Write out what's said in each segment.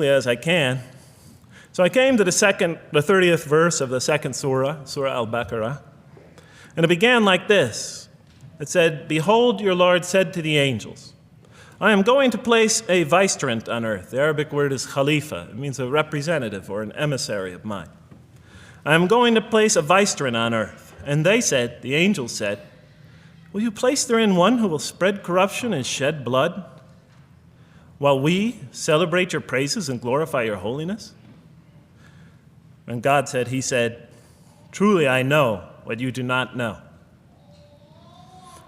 as I can. So I came to the 30th verse of the second surah, Surah Al-Baqarah, and it began like this. It said, "Behold, your Lord said to the angels, I am going to place a vicegerent on earth." The Arabic word is khalifa. It means a representative or an emissary of mine. "I am going to place a vicegerent on earth." And they said, the angels said, "Will you place therein one who will spread corruption and shed blood, while we celebrate your praises and glorify your holiness?" And God said, He said, "Truly I know what you do not know."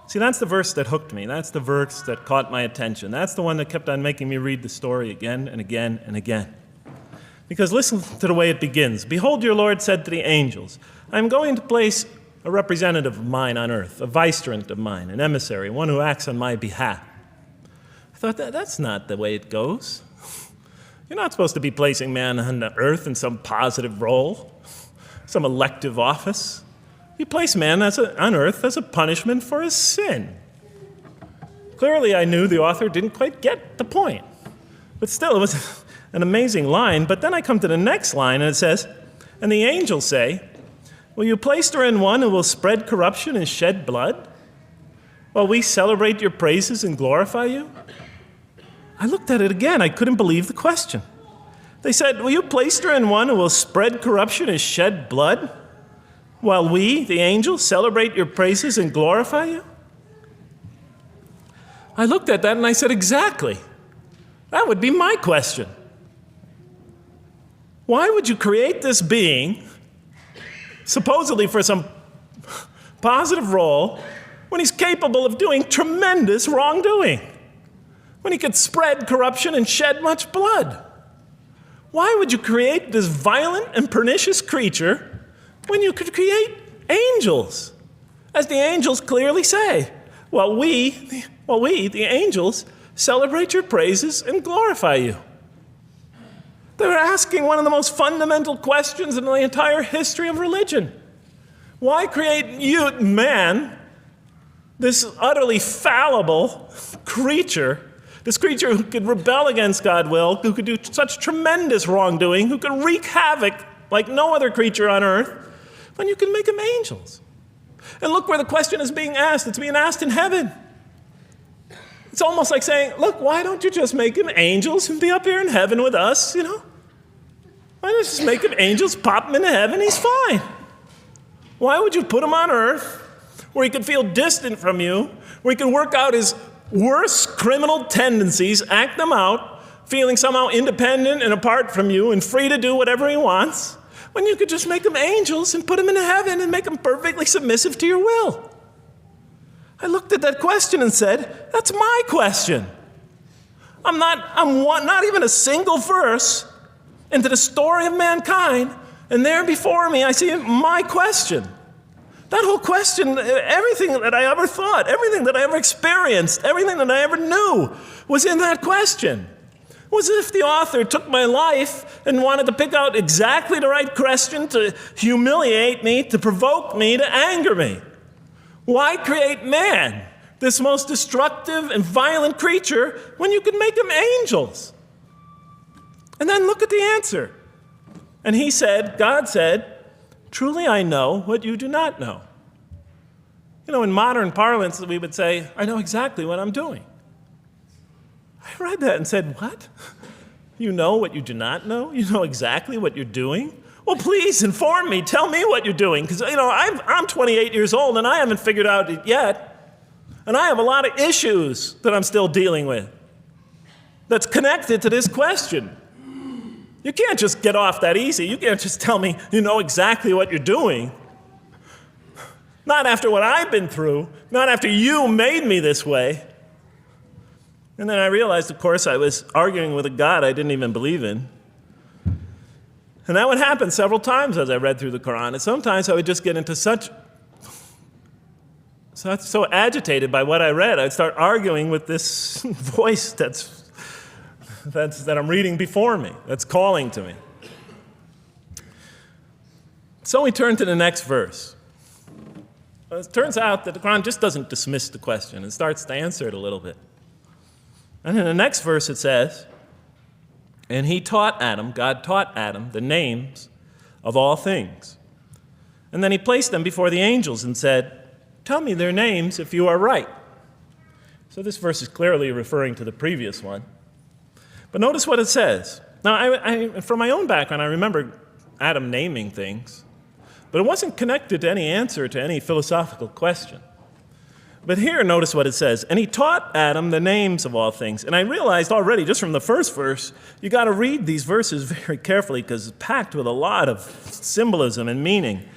See, that's the verse that hooked me. That's the verse that caught my attention. That's the one that kept on making me read the story again and again and again. Because listen to the way it begins. "Behold, your Lord said to the angels, I am going to place a representative of mine on earth, a vicegerent of mine, an emissary, one who acts on my behalf." I thought, that's not the way it goes. You're not supposed to be placing man on the earth in some positive role, some elective office. You place man on earth as a punishment for his sin. Clearly, I knew the author didn't quite get the point. But still, it was an amazing line. But then I come to the next line, and it says, "And the angels say, will you place therein one who will spread corruption and shed blood, while we celebrate your praises and glorify you?" I looked at it again. I couldn't believe the question. They said, "Will you place therein one who will spread corruption and shed blood, while we, the angels, celebrate your praises and glorify you?" I looked at that and I said, exactly. That would be my question. Why would you create this being, supposedly for some positive role, when he's capable of doing tremendous wrongdoing? When he could spread corruption and shed much blood? Why would you create this violent and pernicious creature when you could create angels? As the angels clearly say, while we, the angels, celebrate your praises and glorify you. They're asking one of the most fundamental questions in the entire history of religion. Why create you, man, this utterly fallible creature, this creature who could rebel against God's will, who could do such tremendous wrongdoing, who could wreak havoc like no other creature on earth, when you can make them angels? And look where the question is being asked. It's being asked in heaven. It's almost like saying, look, why don't you just make them angels and be up here in heaven with us, Why don't you just make them angels, pop them into heaven, he's fine. Why would you put him on earth where he could feel distant from you, where he can work out his worst criminal tendencies, act them out, feeling somehow independent and apart from you and free to do whatever he wants, when you could just make them angels and put them into heaven and make them perfectly submissive to your will? I looked at that question and said, that's my question. I'm not even a single verse into the story of mankind, and there before me I see my question. That whole question, everything that I ever thought, everything that I ever experienced, everything that I ever knew was in that question. It was as if the author took my life and wanted to pick out exactly the right question to humiliate me, to provoke me, to anger me. Why create man, this most destructive and violent creature, when you could make him angels? And then look at the answer. And he said, God said, "Truly I know what you do not know." In modern parlance, we would say, I know exactly what I'm doing. I read that and said, what? You know what you do not know? You know exactly what you're doing? Well, please inform me. Tell me what you're doing. Because, I'm 28 years old and I haven't figured out it yet. And I have a lot of issues that I'm still dealing with that's connected to this question. You can't just get off that easy. You can't just tell me you know exactly what you're doing. Not after what I've been through. Not after you made me this way. And then I realized, of course, I was arguing with a God I didn't even believe in. And that would happen several times as I read through the Quran. And sometimes I would just get into so agitated by what I read, I'd start arguing with this voice that I'm reading before me, that's calling to me. So we turn to the next verse. Well, it turns out that the Quran just doesn't dismiss the question. It starts to answer it a little bit. And in the next verse it says, And he taught Adam, God taught Adam, the names of all things. And then he placed them before the angels and said, tell me their names if you are right. So this verse is clearly referring to the previous one. But notice what it says. Now, from my own background, I remember Adam naming things, but it wasn't connected to any answer to any philosophical question. But here, notice what it says. And he taught Adam the names of all things. And I realized already, just from the first verse, you got to read these verses very carefully because it's packed with a lot of symbolism and meaning.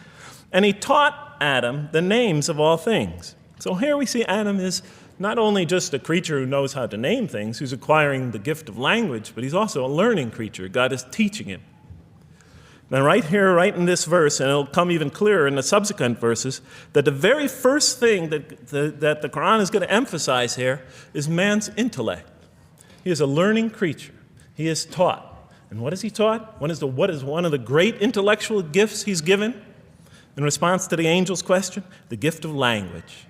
And he taught Adam the names of all things. So here we see Adam is not only just a creature who knows how to name things, who's acquiring the gift of language, but he's also a learning creature. God is teaching him. Now right here, right in this verse, and it'll come even clearer in the subsequent verses, that the very first thing that the Quran is going to emphasize here is man's intellect. He is a learning creature. He is taught. And what is he taught? What is one of the great intellectual gifts he's given? In response to the angel's question, the gift of language.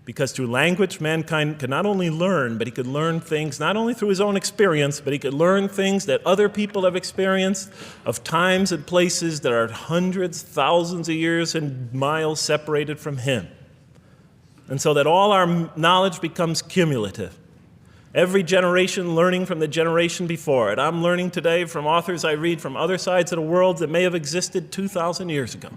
Because through language, mankind could not only learn, but he could learn things not only through his own experience, but he could learn things that other people have experienced of times and places that are hundreds, thousands of years and miles separated from him. And so that all our knowledge becomes cumulative. Every generation learning from the generation before it. I'm learning today from authors I read from other sides of the world that may have existed 2,000 years ago.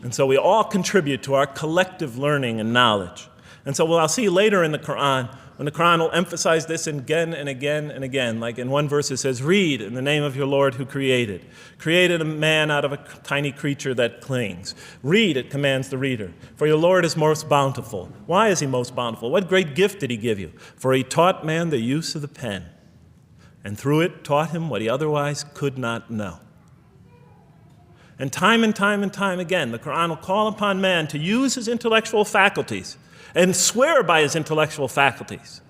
And so we all contribute to our collective learning and knowledge. And so what I'll see later in the Quran, when the Quran will emphasize this again and again and again. Like in one verse it says, read in the name of your Lord who created. Created a man out of a tiny creature that clings. Read, it commands the reader. For your Lord is most bountiful. Why is he most bountiful? What great gift did he give you? For he taught man the use of the pen. And through it taught him what he otherwise could not know. And time again, the Quran will call upon man to use his intellectual faculties and swear by his intellectual faculties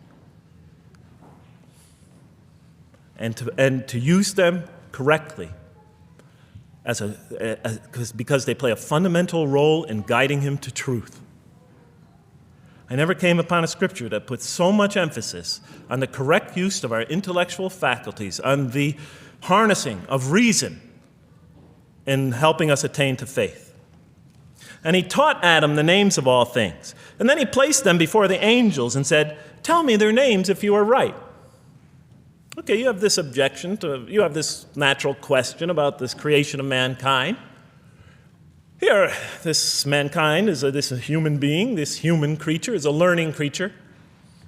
and to use them correctly because they play a fundamental role in guiding him to truth. I never came upon a scripture that puts so much emphasis on the correct use of our intellectual faculties, on the harnessing of reason, in helping us attain to faith. And he taught Adam the names of all things. And then he placed them before the angels and said, tell me their names if you are right. Okay, you have this you have this natural question about this creation of mankind. Here, this mankind is this human being, this human creature is a learning creature.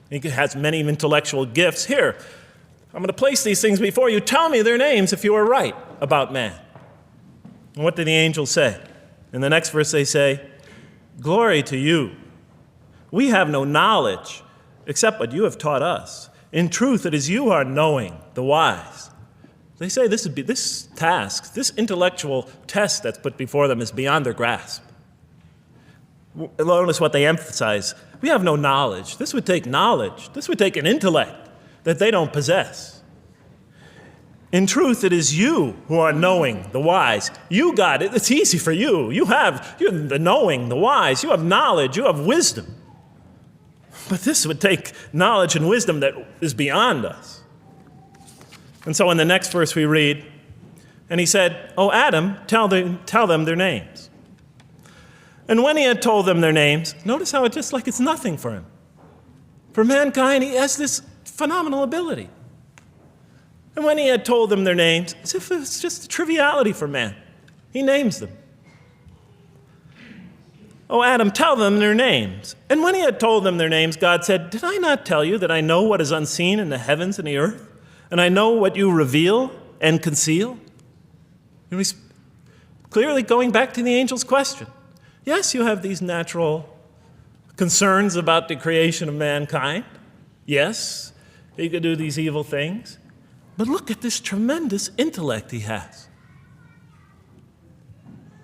He has many intellectual gifts. Here, I'm going to place these things before you. Tell me their names if you are right about man. And what did the angels say? In the next verse they say, glory to you. We have no knowledge except what you have taught us. In truth, it is you who are knowing, the wise. They say this task, this intellectual test that's put before them is beyond their grasp. Notice what they emphasize. We have no knowledge. This would take knowledge. This would take an intellect that they don't possess. In truth, it is you who are knowing, the wise. You got it. It's easy for you. You're the knowing, the wise. You have knowledge. You have wisdom. But this would take knowledge and wisdom that is beyond us. And so in the next verse we read, and he said, "O Adam, tell them their names." And when he had told them their names, notice how it's just like it's nothing for him. For mankind, he has this phenomenal ability. And when he had told them their names, as if it's just a triviality for man, he names them. "O Adam, tell them their names." And when he had told them their names, God said, "Did I not tell you that I know what is unseen in the heavens and the earth? And I know what you reveal and conceal?" And he's clearly going back to the angel's question. Yes, you have these natural concerns about the creation of mankind. Yes, he could do these evil things. But look at this tremendous intellect he has.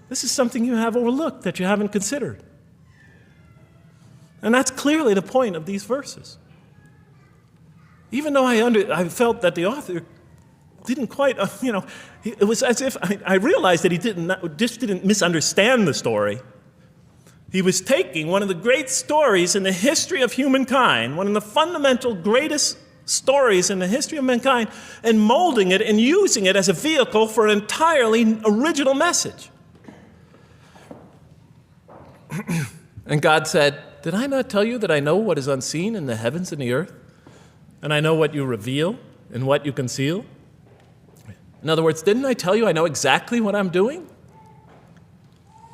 This is something you have overlooked that you haven't considered. And that's clearly the point of these verses. Even though I felt that the author didn't quite, it was as if I realized that he didn't misunderstand the story. He was taking one of the great stories in the history of humankind, one of the fundamental greatest stories in the history of mankind and molding it and using it as a vehicle for an entirely original message. And God said, did I not tell you that I know what is unseen in the heavens and the earth? And I know what you reveal and what you conceal? In other words, didn't I tell you I know exactly what I'm doing?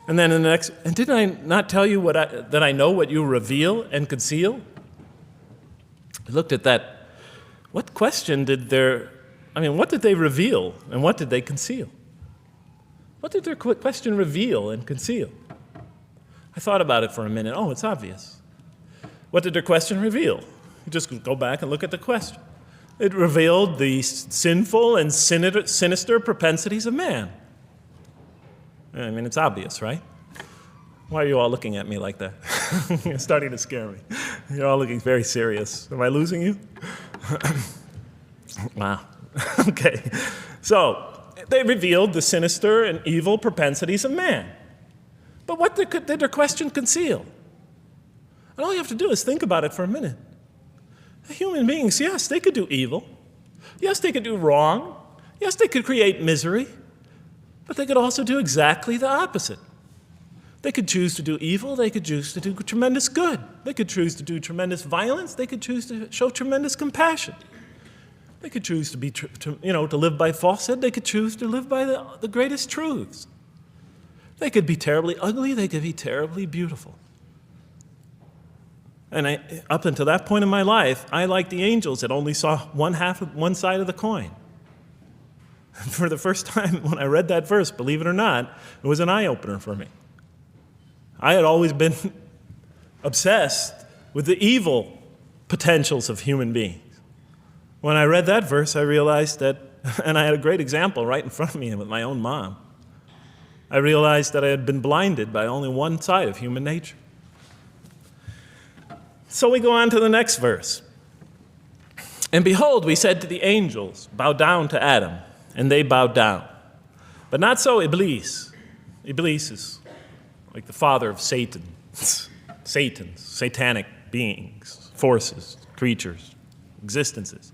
And then in the next, and didn't I not tell you that I know what you reveal and conceal? I looked at that. What question what did they reveal and what did they conceal? What did their question reveal and conceal? I thought about it for a minute. Oh, it's obvious. What did their question reveal? You just go back and look at the question. It revealed the sinful and sinister propensities of man. I mean, it's obvious, right? Why are you all looking at me like that? You're starting to scare me. You're all looking very serious. Am I losing you? Wow. Okay. So, they revealed the sinister and evil propensities of man. But what did their question conceal? And all you have to do is think about it for a minute. Human beings, yes, they could do evil. Yes, they could do wrong. Yes, they could create misery. But they could also do exactly the opposite. They could choose to do evil. They could choose to do tremendous good. They could choose to do tremendous violence. They could choose to show tremendous compassion. They could choose to live by falsehood. They could choose to live by the greatest truths. They could be terribly ugly. They could be terribly beautiful. And up until that point in my life, I, like the angels, that only saw one side of the coin. For the first time when I read that verse, believe it or not, it was an eye-opener for me. I had always been obsessed with the evil potentials of human beings. When I read that verse, I realized that, and I had a great example right in front of me with my own mom, I realized that I had been blinded by only one side of human nature. So we go on to the next verse. And behold, we said to the angels, bow down to Adam, and they bowed down. But not so Iblis. Iblis is like the father of Satan, satanic beings, forces, creatures, existences.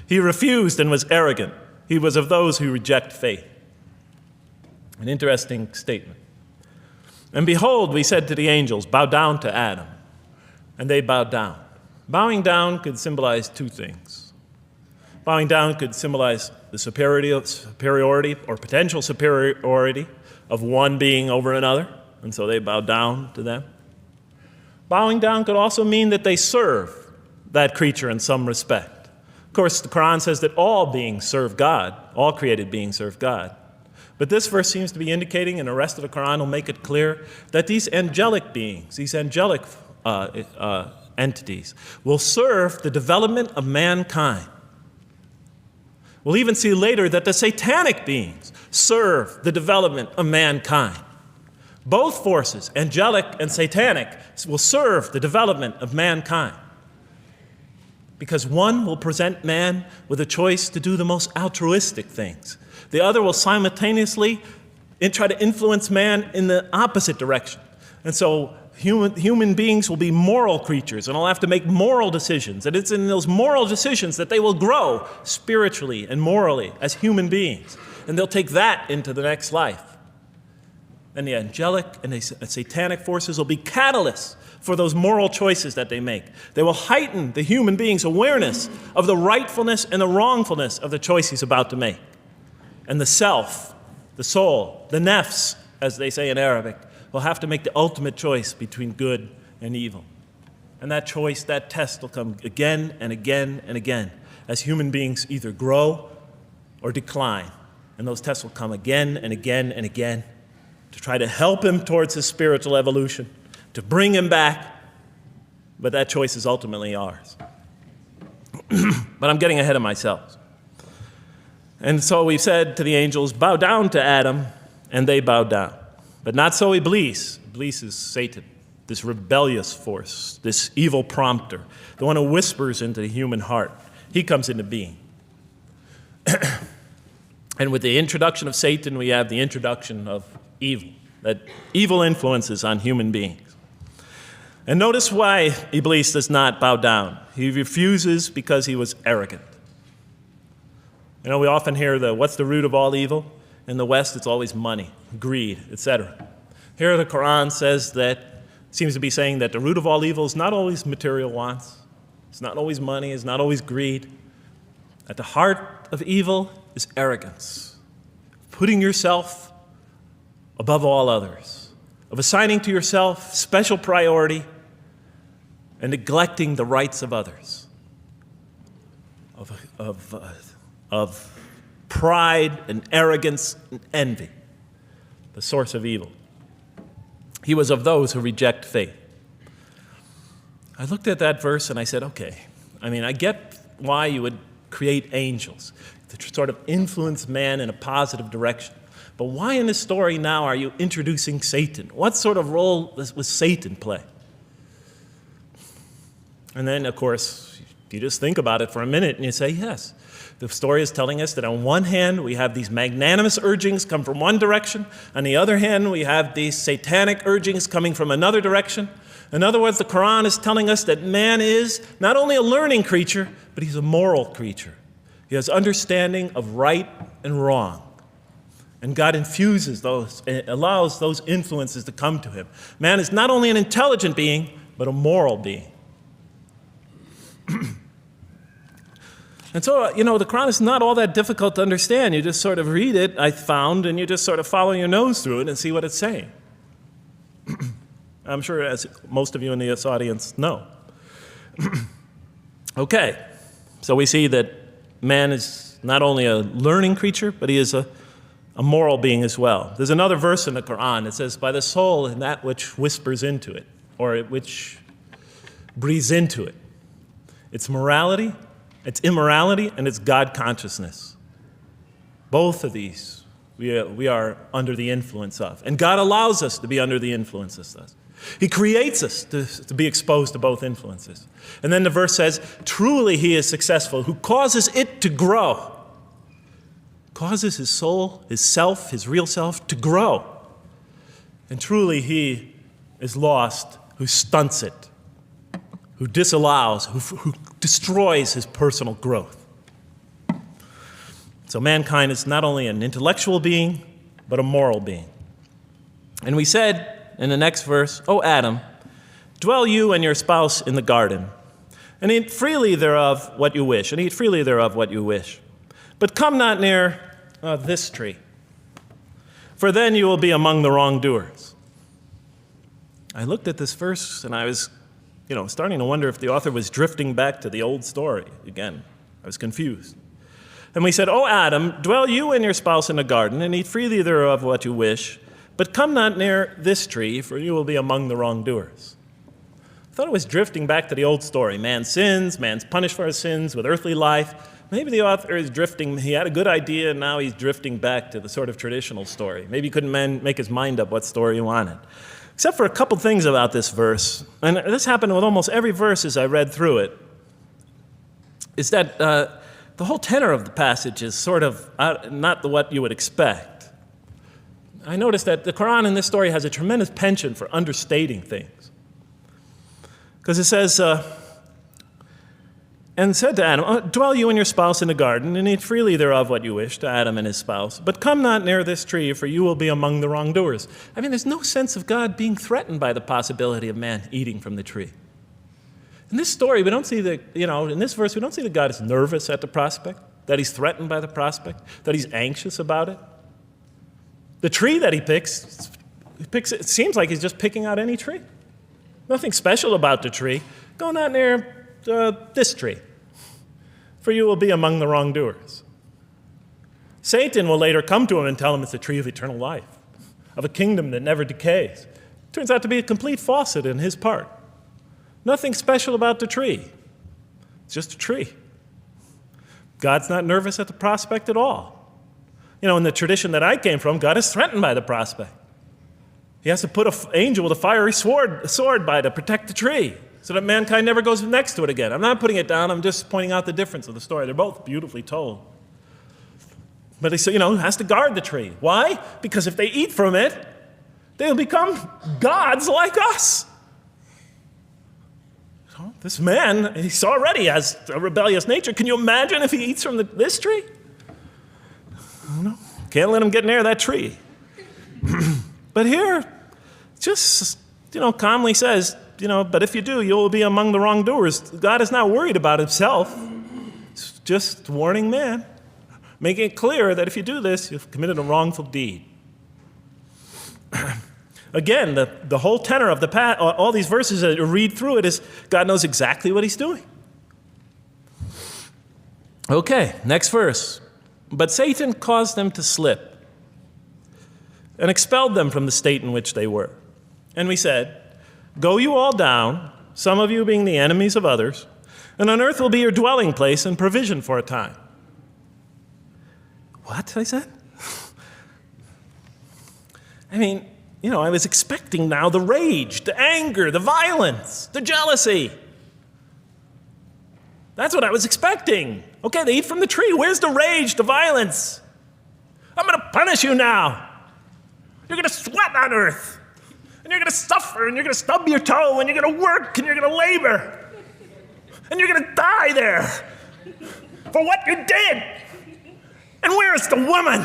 He refused and was arrogant. He was of those who reject faith. An interesting statement. And behold, we said to the angels, bow down to Adam. And they bowed down. Bowing down could symbolize two things. Bowing down could symbolize the superiority or potential superiority of one being over another, and so they bowed down to them. Bowing down could also mean that they serve that creature in some respect. Of course, the Quran says that all beings serve God, all created beings serve God. But this verse seems to be indicating, and the rest of the Quran will make it clear, that these angelic beings, these angelic entities, will serve the development of mankind. We'll even see later that the satanic beings serve the development of mankind. Both forces, angelic and satanic, will serve the development of mankind. Because one will present man with a choice to do the most altruistic things. The other will simultaneously try to influence man in the opposite direction. And so human beings will be moral creatures, and will have to make moral decisions. And it's in those moral decisions that they will grow spiritually and morally as human beings. And they'll take that into the next life. And the angelic and the satanic forces will be catalysts for those moral choices that they make. They will heighten the human being's awareness of the rightfulness and the wrongfulness of the choice he's about to make. And the self, the soul, the nafs, as they say in Arabic, will have to make the ultimate choice between good and evil. And that choice, that test will come again and again and again as human beings either grow or decline. And those tests will come again and again and again to try to help him towards his spiritual evolution, to bring him back, but that choice is ultimately ours. But I'm getting ahead of myself. And so we said to the angels, bow down to Adam, and they bowed down. But not so Iblis. Iblis is Satan, this rebellious force, this evil prompter, the one who whispers into the human heart. He comes into being. And with the introduction of Satan, we have the introduction of evil, that evil influences on human beings. And notice why Iblis does not bow down. He refuses because he was arrogant. You know, we often hear what's the root of all evil? In the West, it's always money, greed, etc. Here the Quran seems to be saying that the root of all evil is not always material wants. It's not always money, it's not always greed. At the heart of evil is arrogance, putting yourself above all others, of assigning to yourself special priority and neglecting the rights of others, of pride and arrogance and envy, the source of evil. He was of those who reject faith. I looked at that verse and I said, okay, I get why you would create angels to sort of influence man in a positive direction. But why in this story now are you introducing Satan? What sort of role was Satan play? And then, of course, you just think about it for a minute and you say, yes. The story is telling us that on one hand, we have these magnanimous urgings come from one direction. On the other hand, we have these satanic urgings coming from another direction. In other words, the Quran is telling us that man is not only a learning creature, but he's a moral creature. He has understanding of right and wrong. And God infuses those, and allows those influences to come to him. Man is not only an intelligent being, but a moral being. And so, the Quran is not all that difficult to understand. You just sort of read it, I found, and you just sort of follow your nose through it and see what it's saying. I'm sure as most of you in this audience know. Okay, so we see that man is not only a learning creature, but he is a moral being as well. There's another verse in the Quran that says, by the soul and that which whispers into it, or which breathes into it. It's morality, it's immorality, and it's God consciousness. Both of these we are under the influence of. And God allows us to be under the influences of this. He creates us to be exposed to both influences. And then the verse says, truly he is successful, who causes it to grow. Causes his soul, his self, his real self to grow. And truly he is lost, who stunts it, who disallows, who destroys his personal growth. So mankind is not only an intellectual being, but a moral being. And we said in the next verse, O Adam, dwell you and your spouse in the garden, and eat freely thereof what you wish, and eat freely thereof what you wish. But come not near this tree, for then you will be among the wrongdoers. I looked at this verse and I was starting to wonder if the author was drifting back to the old story again. I was confused. And we said, O Adam, dwell you and your spouse in the garden, and eat freely thereof what you wish, but come not near this tree, for you will be among the wrongdoers. I thought it was drifting back to the old story. Man sins, man's punished for his sins with earthly life. Maybe the author is drifting, he had a good idea, and now he's drifting back to the sort of traditional story. Maybe he couldn't make his mind up what story he wanted. Except for a couple things about this verse, and this happened with almost every verse as I read through it, is that the whole tenor of the passage is sort of not what you would expect. I noticed that the Quran in this story has a tremendous penchant for understating things. Because it says, and said to Adam, dwell you and your spouse in the garden, and eat freely thereof what you wish, to Adam and his spouse. But come not near this tree, for you will be among the wrongdoers. There's no sense of God being threatened by the possibility of man eating from the tree. In this story, we don't see in this verse, we don't see that God is nervous at the prospect, that he's threatened by the prospect, that he's anxious about it. The tree that he picks, it seems like he's just picking out any tree. Nothing special about the tree. Go not near this tree, for you will be among the wrongdoers. Satan will later come to him and tell him it's a tree of eternal life, of a kingdom that never decays. Turns out to be a complete falsehood in his part. Nothing special about the tree. It's just a tree. God's not nervous at the prospect at all. In the tradition that I came from, God is threatened by the prospect. He has to put an angel with a fiery sword by to protect the tree so that mankind never goes next to it again. I'm not putting it down. I'm just pointing out the difference of the story. They're both beautifully told. But he has to guard the tree. Why? Because if they eat from it, they'll become gods like us. This man, he's already has a rebellious nature. Can you imagine if he eats from this tree? No, can't let him get near that tree. But here, just, calmly says, but if you do, you'll be among the wrongdoers. God is not worried about himself. He's just warning man, making it clear that if you do this, you've committed a wrongful deed. Again, the whole tenor of all these verses, as you read through it, is God knows exactly what he's doing. Okay, next verse. But Satan caused them to slip and expelled them from the state in which they were. And we said, go you all down, some of you being the enemies of others, and on earth will be your dwelling place and provision for a time. What? I said? I was expecting now the rage, the anger, the violence, the jealousy. That's what I was expecting. Okay, they eat from the tree. Where's the rage, the violence? I'm going to punish you now. You're going to sweat on earth. And you're going to suffer, and you're going to stub your toe, and you're going to work, and you're going to labor. And you're going to die there for what you did. And where's the woman?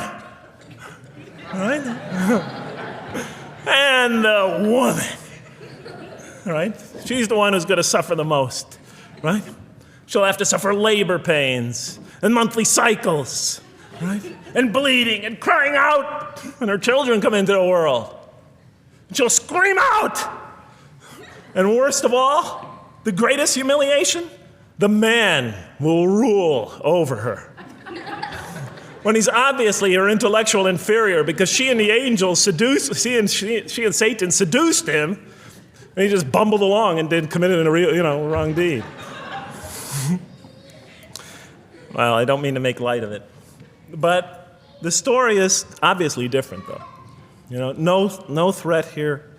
All right? And the woman, right? She's the one who's going to suffer the most, right? She'll have to suffer labor pains and monthly cycles, right? And bleeding and crying out when her children come into the world. And she'll scream out. And worst of all, the greatest humiliation, the man will rule over her. When he's obviously her intellectual inferior, because she and Satan seduced him, and he just bumbled along and committed a real, wrong deed. Well, I don't mean to make light of it, but the story is obviously different, though. No threat here.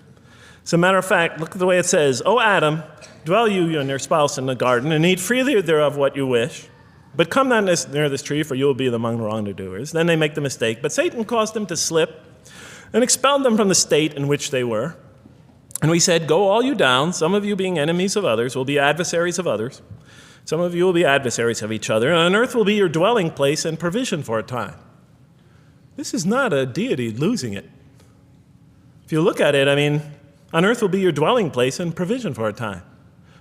As a matter of fact, look at the way it says, "O Adam, dwell you and your spouse in the garden, and eat freely thereof what you wish. But come not near this tree, for you will be among the wrongdoers." Then they make the mistake. But Satan caused them to slip and expelled them from the state in which they were. And we said, go all you down, some of you being enemies of others, will be adversaries of others. Some of you will be adversaries of each other. And on earth will be your dwelling place and provision for a time. This is not a deity losing it. If you look at it, on earth will be your dwelling place and provision for a time.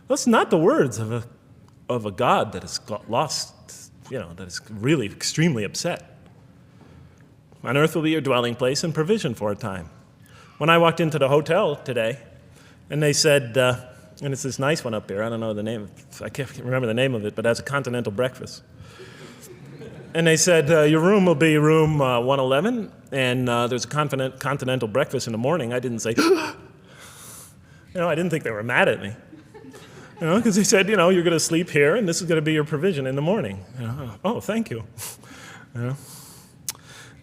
That's not the words of a God that has got lost, that is really extremely upset. On earth will be your dwelling place and provision for a time. When I walked into the hotel today, and they said, and it's this nice one up here, I don't know the name, I can't remember the name of it, but it has a continental breakfast. And they said, your room will be room 111, and there's a continental breakfast in the morning. I didn't say, I didn't think they were mad at me. Because they said, you're going to sleep here, and this is going to be your provision in the morning. Oh, thank you.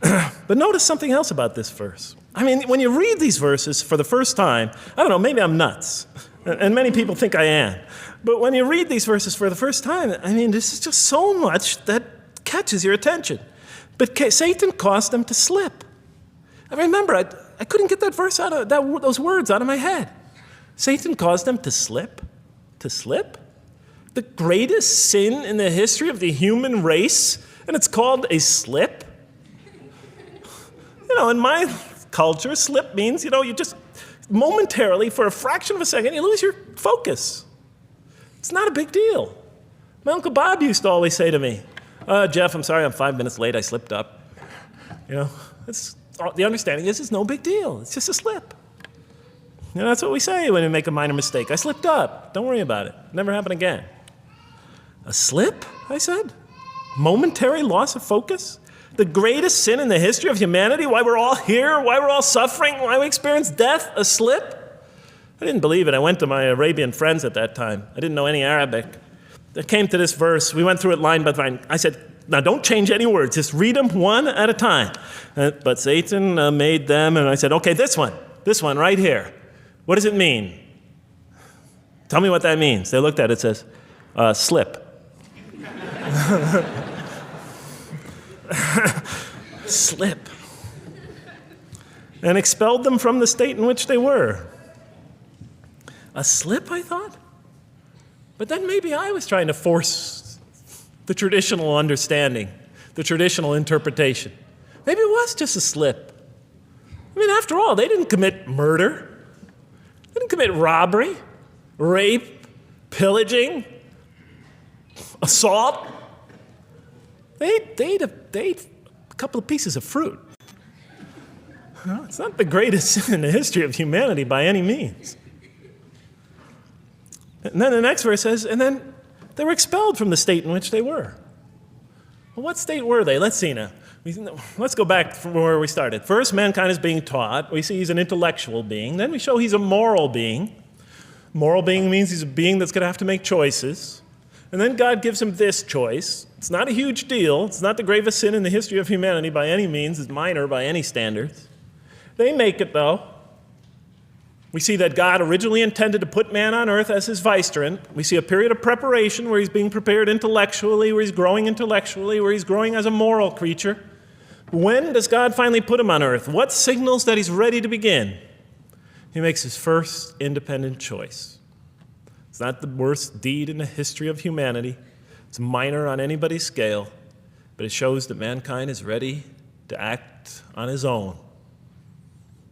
But notice something else about this verse. When you read these verses for the first time, I don't know, maybe I'm nuts, and many people think I am. But when you read these verses for the first time, this is just so much that catches your attention. But Satan caused them to slip. I remember, I couldn't get that verse out of those words out of my head. Satan caused them to slip. To slip? The greatest sin in the history of the human race, and it's called a slip? In my culture, slip means, you just momentarily, for a fraction of a second, you lose your focus. It's not a big deal. My Uncle Bob used to always say to me, Jeff, I'm sorry, I'm 5 minutes late, I slipped up. The understanding is it's no big deal. It's just a slip. That's what we say when we make a minor mistake. I slipped up. Don't worry about it. Never happen again. A slip, I said? Momentary loss of focus? The greatest sin in the history of humanity? Why we're all here? Why we're all suffering? Why we experience death? A slip? I didn't believe it. I went to my Arabian friends at that time. I didn't know any Arabic. I came to this verse. We went through it line by line. I said, now don't change any words. Just read them one at a time. But Satan made them, and I said, okay, this one right here. What does it mean? Tell me what that means. They looked at it, it says, slip. Slip. And expelled them from the state in which they were. A slip, I thought? But then maybe I was trying to force the traditional understanding, the traditional interpretation. Maybe it was just a slip. I mean, after all, they didn't commit murder. They didn't commit robbery, rape, pillaging, assault. They ate a couple of pieces of fruit. Well, it's not the greatest sin in the history of humanity by any means. And then the next verse says, and then they were expelled from the state in which they were. Well, what state were they? Let's see now. Let's go back from where we started. First, mankind is being taught. We see he's an intellectual being. Then we show he's a moral being. Moral being means he's a being that's going to have to make choices. And then God gives him this choice. It's not a huge deal. It's not the gravest sin in the history of humanity by any means. It's minor by any standards. They make it, though. We see that God originally intended to put man on earth as his vicegerent. We see a period of preparation where he's being prepared intellectually, where he's growing as a moral creature. When does God finally put him on earth? What signals that he's ready to begin? He makes his first independent choice. It's not the worst deed in the history of humanity. It's minor on anybody's scale, but it shows that mankind is ready to act on his own,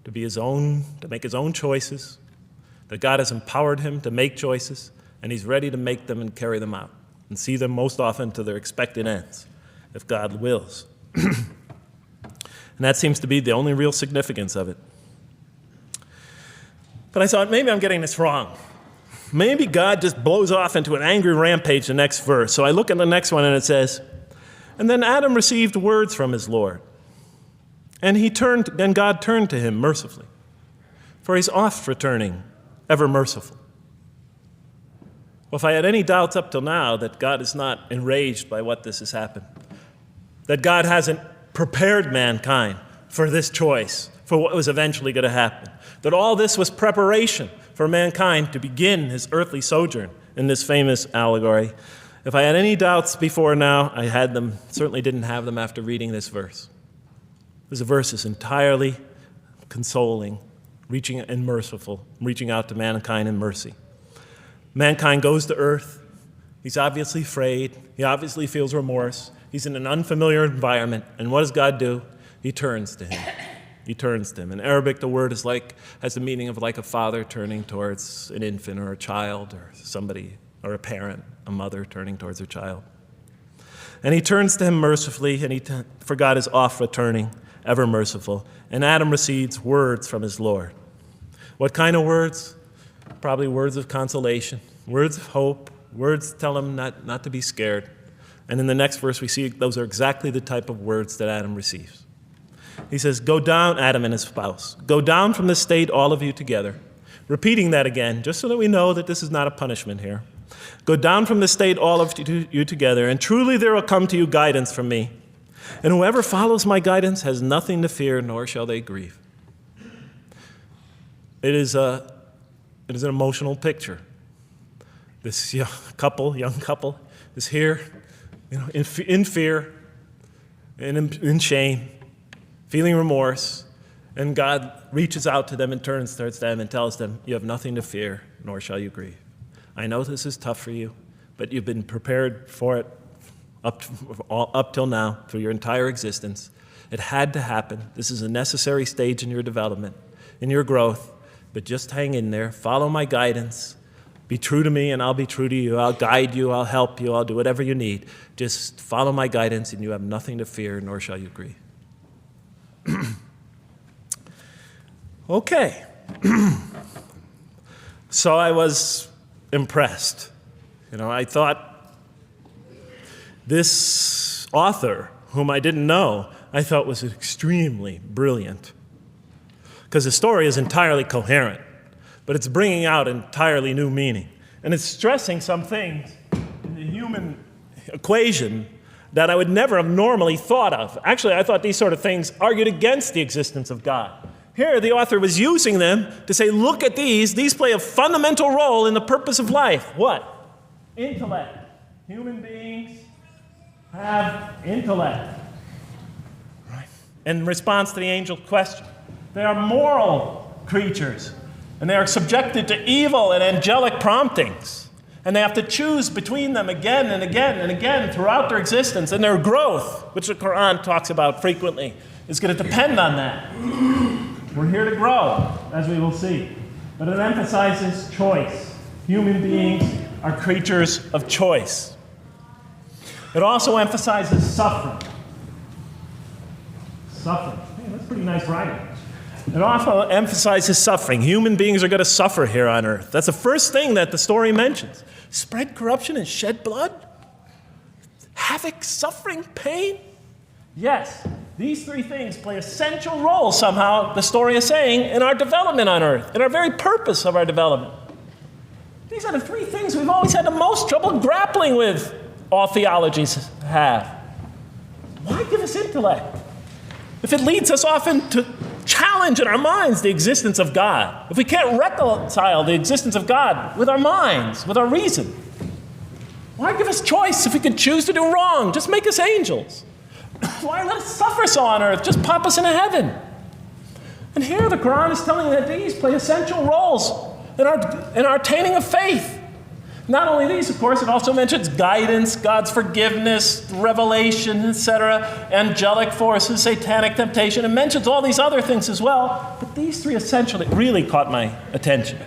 to be his own, to make his own choices, that God has empowered him to make choices, and he's ready to make them and carry them out and see them most often to their expected ends, if God wills. And that seems to be the only real significance of it. But I thought, maybe I'm getting this wrong. Maybe God just blows off into an angry rampage the next verse. So I look at the next one and it says, and then Adam received words from his Lord. And God turned to him mercifully, for he's oft returning, ever merciful. Well, if I had any doubts up till now that God is not enraged by what this has happened, that God hasn't prepared mankind for this choice, for what was eventually going to happen, that all this was preparation for mankind to begin his earthly sojourn in this famous allegory. If I had any doubts before now, I had them, certainly didn't have them after reading this verse. This verse is entirely consoling, reaching and merciful, reaching out to mankind in mercy. Mankind goes to earth. He's obviously afraid. He obviously feels remorse. He's in an unfamiliar environment. And what does God do? He turns to him. He turns to him. In Arabic, the word has the meaning of like a father turning towards an infant or a child or somebody, or a parent, a mother turning towards her child. And he turns to him mercifully, for God is oft returning, ever merciful. And Adam receives words from his Lord. What kind of words? Probably words of consolation, words of hope, words tell him not to be scared. And in the next verse, we see those are exactly the type of words that Adam receives. He says, go down, Adam and his spouse. Go down from the state, all of you together. Repeating that again, just so that we know that this is not a punishment here. Go down from the state, all of you together, and truly there will come to you guidance from me. And whoever follows my guidance has nothing to fear, nor shall they grieve. It is an emotional picture. This young couple is here, in fear and in shame, feeling remorse, and God reaches out to them and turns towards them and tells them, you have nothing to fear, nor shall you grieve. I know this is tough for you, but you've been prepared for it up till now, through your entire existence. It had to happen. This is a necessary stage in your development, in your growth, but just hang in there, follow my guidance, be true to me and I'll be true to you. I'll guide you, I'll help you, I'll do whatever you need. Just follow my guidance and you have nothing to fear, nor shall you grieve. Okay. So I was impressed. I thought this author, whom I didn't know, I thought was extremely brilliant. Because the story is entirely coherent, but it's bringing out entirely new meaning. And it's stressing some things in the human equation that I would never have normally thought of. Actually, I thought these sort of things argued against the existence of God. Here, the author was using them to say, look at these. These play a fundamental role in the purpose of life. What? Intellect. Human beings have intellect. Right. In response to the angel's question, they are moral creatures, and they are subjected to evil and angelic promptings. And they have to choose between them again and again and again throughout their existence. And their growth, which the Quran talks about frequently, is going to depend on that. We're here to grow, as we will see. But it emphasizes choice. Human beings are creatures of choice. It also emphasizes suffering. Suffering. Hey, that's pretty nice writing. It also emphasizes suffering. Human beings are going to suffer here on earth. That's the first thing that the story mentions. Spread corruption and shed blood? Havoc, suffering, pain? Yes, these three things play essential roles somehow, the story is saying, in our development on earth, in our very purpose of our development. These are the three things we've always had the most trouble grappling with, all theologies have. Why give us intellect if it leads us often to challenge in our minds the existence of God? If we can't reconcile the existence of God with our minds, with our reason? Why give us choice if we can choose to do wrong? Just make us angels. Why let us suffer so on earth? Just pop us into heaven. And here the Quran is telling that these play essential roles in our attaining of faith. Not only these, of course, it also mentions guidance, God's forgiveness, revelation, etc., angelic forces, satanic temptation. It mentions all these other things as well, but these three essentially really caught my attention.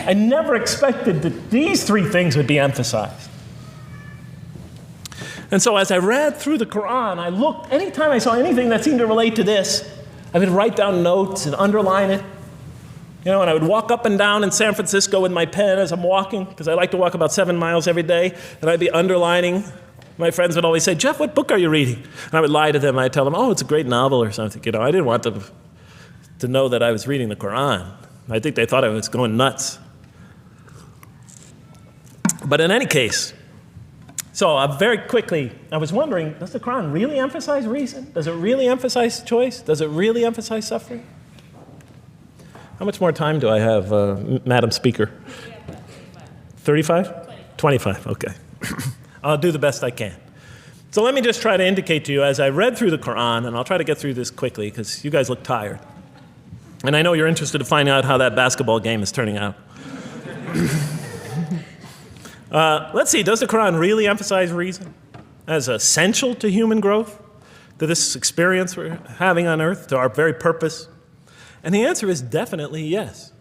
I never expected that these three things would be emphasized. And so as I read through the Quran, I looked, anytime I saw anything that seemed to relate to this, I would write down notes and underline it. You know, and I would walk up and down in San Francisco with my pen as I'm walking, because I like to walk about 7 miles every day, and I'd be underlining. My friends would always say, "Jeff, what book are you reading?" And I would lie to them. I'd tell them, "Oh, it's a great novel or something." You know, I didn't want them to know that I was reading the Quran. I think they thought I was going nuts. But in any case, so very quickly, I was wondering, does the Quran really emphasize reason? Does it really emphasize choice? Does it really emphasize suffering? How much more time do I have, Madam Speaker? 35? 25, okay. I'll do the best I can. So let me just try to indicate to you, as I read through the Quran, and I'll try to get through this quickly because you guys look tired. And I know you're interested to find out how that basketball game is turning out. Let's see, does the Quran really emphasize reason as essential to human growth, to this experience we're having on earth, to our very purpose? And the answer is definitely yes.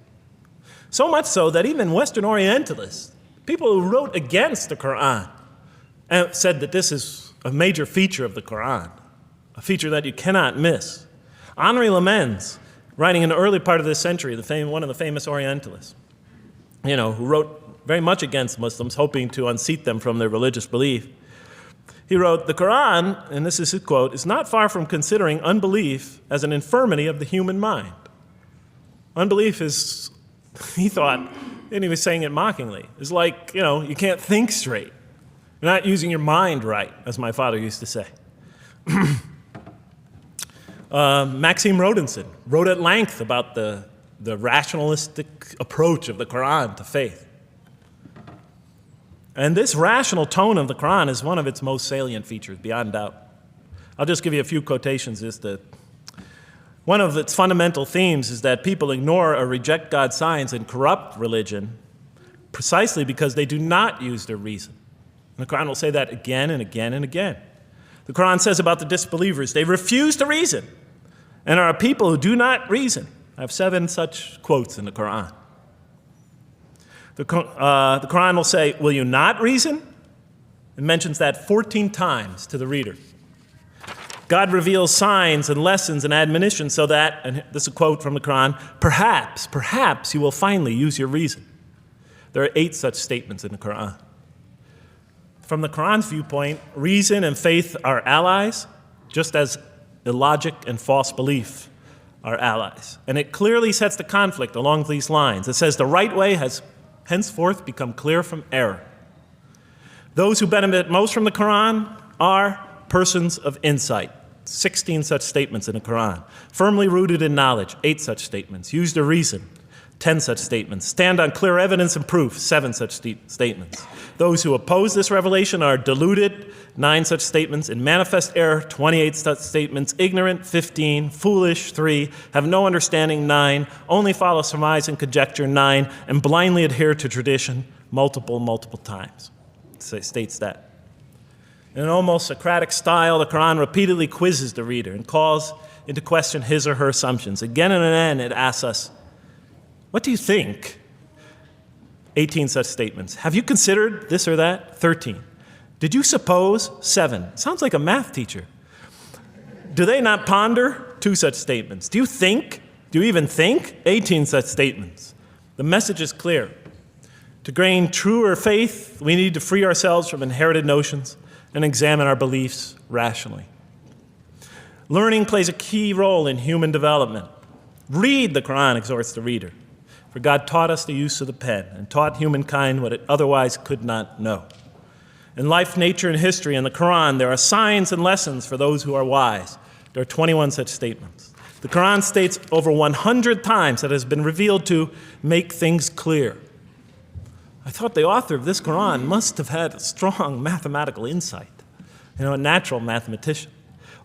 So much so that even Western Orientalists, people who wrote against the Quran, said that this is a major feature of the Quran, a feature that you cannot miss. Henri Lemens, writing in the early part of this century, one of the famous Orientalists, who wrote very much against Muslims, hoping to unseat them from their religious belief. He wrote, "The Quran," and this is his quote, "is not far from considering unbelief as an infirmity of the human mind." Unbelief is, he thought, and he was saying it mockingly, is like, you can't think straight. You're not using your mind right, as my father used to say. Maxime Rodinson wrote at length about the rationalistic approach of the Quran to faith. And this rational tone of the Quran is one of its most salient features, beyond doubt. I'll just give you a few quotations. One of its fundamental themes is that people ignore or reject God's signs and corrupt religion precisely because they do not use their reason. And the Quran will say that again and again and again. The Quran says about the disbelievers, they refuse to reason and are a people who do not reason. I have 7 such quotes in the Quran. The Quran will say, "Will you not reason?" It mentions that 14 times to the reader. God reveals signs and lessons and admonitions so that, and this is a quote from the Quran, perhaps you will finally use your reason. There are 8 such statements in the Quran. From the Quran's viewpoint, reason and faith are allies, just as illogic and false belief are allies. And it clearly sets the conflict along these lines. It says the right way has henceforth become clear from error. Those who benefit most from the Quran are persons of insight. 16 such statements in the Quran. Firmly rooted in knowledge, 8 such statements. Use the reason, 10 such statements. Stand on clear evidence and proof, 7 such statements. Those who oppose this revelation are deluded, 9 such statements. In manifest error, 28 such statements. Ignorant, 15. Foolish, 3. Have no understanding, 9. Only follow surmise and conjecture, 9. And blindly adhere to tradition, multiple times. It states that. In an almost Socratic style, the Quran repeatedly quizzes the reader and calls into question his or her assumptions. Again and again, it asks us, what do you think? 18 such statements. Have you considered this or that? 13. Did you suppose? 7. Sounds like a math teacher. Do they not ponder? 2 such statements. Do you think? Do you even think? 18 such statements. The message is clear. To gain truer faith, we need to free ourselves from inherited notions and examine our beliefs rationally. Learning plays a key role in human development. Read, the Quran exhorts the reader. For God taught us the use of the pen and taught humankind what it otherwise could not know. In life, nature, and history, in the Quran, there are signs and lessons for those who are wise. There are 21 such statements. The Quran states over 100 times that it has been revealed to make things clear. I thought the author of this Quran must have had a strong mathematical insight, a natural mathematician.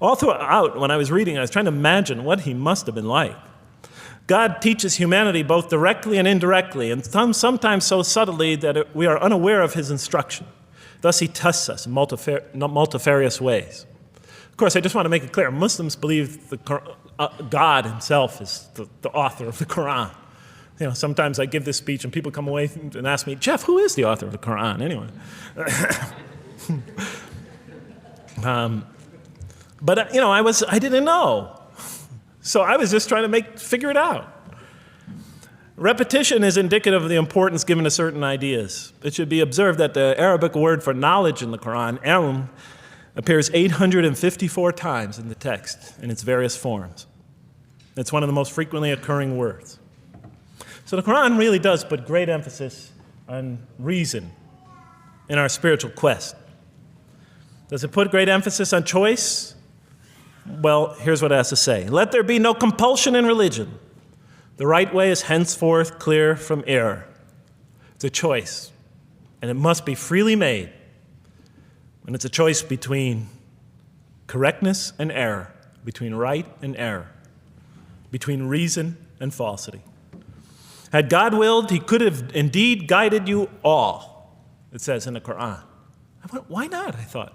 All throughout, when I was reading, I was trying to imagine what he must have been like. God teaches humanity both directly and indirectly, and sometimes so subtly that we are unaware of his instruction. Thus, he tests us in multifarious ways. Of course, I just want to make it clear, Muslims believe God himself is the author of the Quran. Sometimes I give this speech and people come away and ask me, Jeff, who is the author of the Quran anyway? But I didn't know. So I was just trying to figure it out. Repetition is indicative of the importance given to certain ideas. It should be observed that the Arabic word for knowledge in the Quran, ilm, appears 854 times in the text in its various forms. It's one of the most frequently occurring words. So the Quran really does put great emphasis on reason in our spiritual quest. Does it put great emphasis on choice? Well, here's what it has to say. Let there be no compulsion in religion. The right way is henceforth clear from error. It's a choice, and it must be freely made. And it's a choice between correctness and error, between right and error, between reason and falsity. Had God willed, he could have indeed guided you all, it says in the Quran. I went, why not, I thought.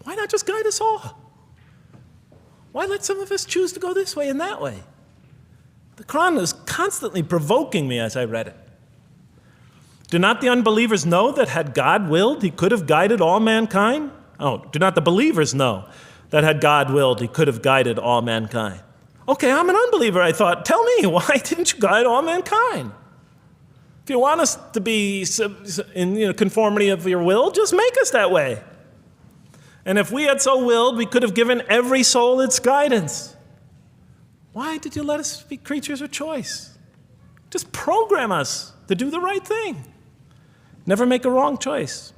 Why not just guide us all? Why let some of us choose to go this way and that way? The Quran was constantly provoking me as I read it. Do not the unbelievers know that had God willed, he could have guided all mankind? Oh, do not the believers know that had God willed, he could have guided all mankind? Okay, I'm an unbeliever, I thought. Tell me, why didn't you guide all mankind? If you want us to be in conformity of your will, just make us that way. And if we had so willed, we could have given every soul its guidance. Why did you let us be creatures of choice? Just program us to do the right thing. Never make a wrong choice.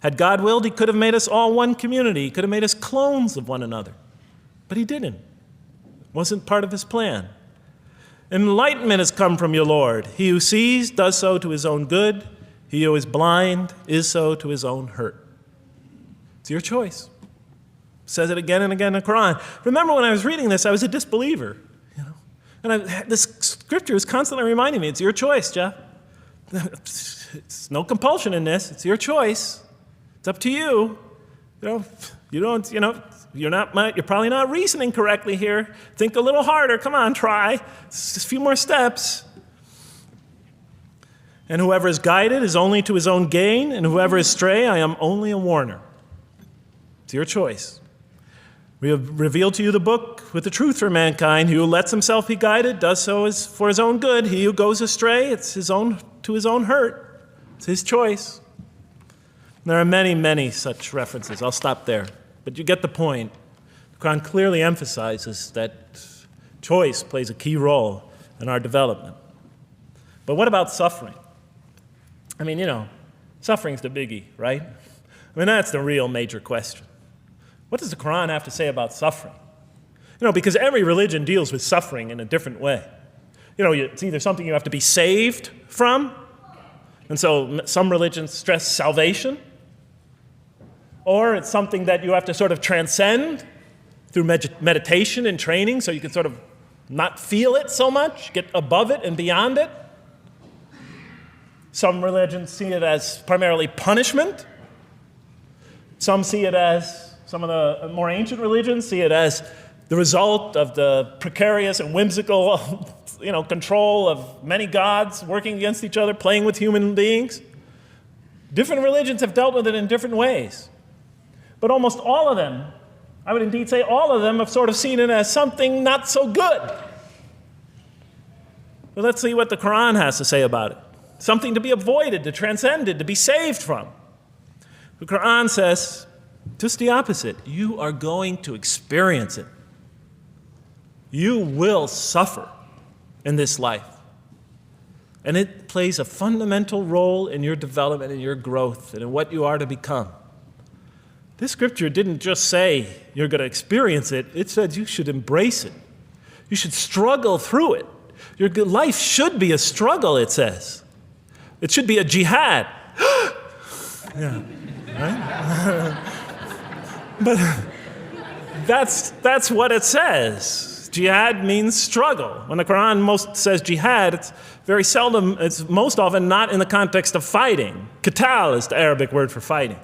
Had God willed, he could have made us all one community. He could have made us clones of one another. But he didn't. It wasn't part of his plan. Enlightenment has come from your Lord. He who sees does so to his own good. He who is blind is so to his own hurt. It's your choice. It says it again and again in the Quran. Remember when I was reading this, I was a disbeliever. And this scripture is constantly reminding me, it's your choice, Jeff. It's no compulsion in this. It's your choice. It's up to you. You're probably not reasoning correctly here. Think a little harder. Come on, try. Just a few more steps. And whoever is guided is only to his own gain, and whoever is stray, I am only a warner. It's your choice. We have revealed to you the book with the truth for mankind. He who lets himself be guided does so for his own good. He who goes astray, it's to his own hurt. It's his choice. There are many, many such references. I'll stop there. But you get the point. The Quran clearly emphasizes that choice plays a key role in our development. But what about suffering? Suffering's the biggie, right? That's the real major question. What does the Quran have to say about suffering? Because every religion deals with suffering in a different way. It's either something you have to be saved from, and so some religions stress salvation, or it's something that you have to sort of transcend through meditation and training so you can sort of not feel it so much, get above it and beyond it. Some religions see it as primarily punishment. Some see it as, some of the more ancient religions see it as the result of the precarious and whimsical control of many gods working against each other, playing with human beings. Different religions have dealt with it in different ways. But almost all of them, I would indeed say all of them, have sort of seen it as something not so good. But let's see what the Quran has to say about it. Something to be avoided, to transcended, to be saved from. The Quran says just the opposite. You are going to experience it. You will suffer in this life. And it plays a fundamental role in your development, in your growth, and in what you are to become. This scripture didn't just say you're going to experience it. It said you should embrace it. You should struggle through it. Your life should be a struggle, it says. It should be a jihad. Yeah, right? But that's what it says. Jihad means struggle. When the Quran most says jihad, it's very seldom, it's most often not in the context of fighting. Qital is the Arabic word for fighting.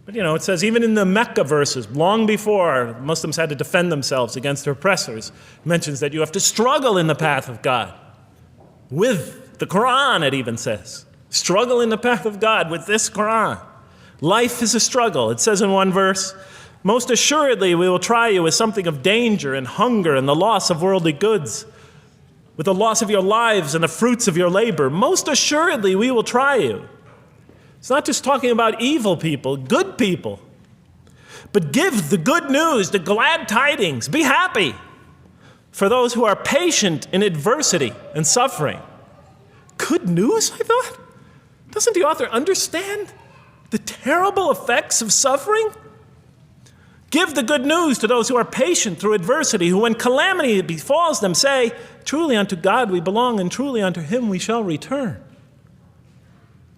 But it says even in the Mecca verses, long before Muslims had to defend themselves against their oppressors, it mentions that you have to struggle in the path of God. With the Quran, it even says. Struggle in the path of God with this Quran. Life is a struggle. It says in one verse, most assuredly we will try you with something of danger and hunger and the loss of worldly goods, with the loss of your lives and the fruits of your labor. Most assuredly we will try you. It's not just talking about evil people, good people. But give the good news, the glad tidings. Be happy for those who are patient in adversity and suffering. Good news, I thought? Doesn't the author understand the terrible effects of suffering? Give the good news to those who are patient through adversity, who when calamity befalls them say, truly unto God we belong and truly unto him we shall return.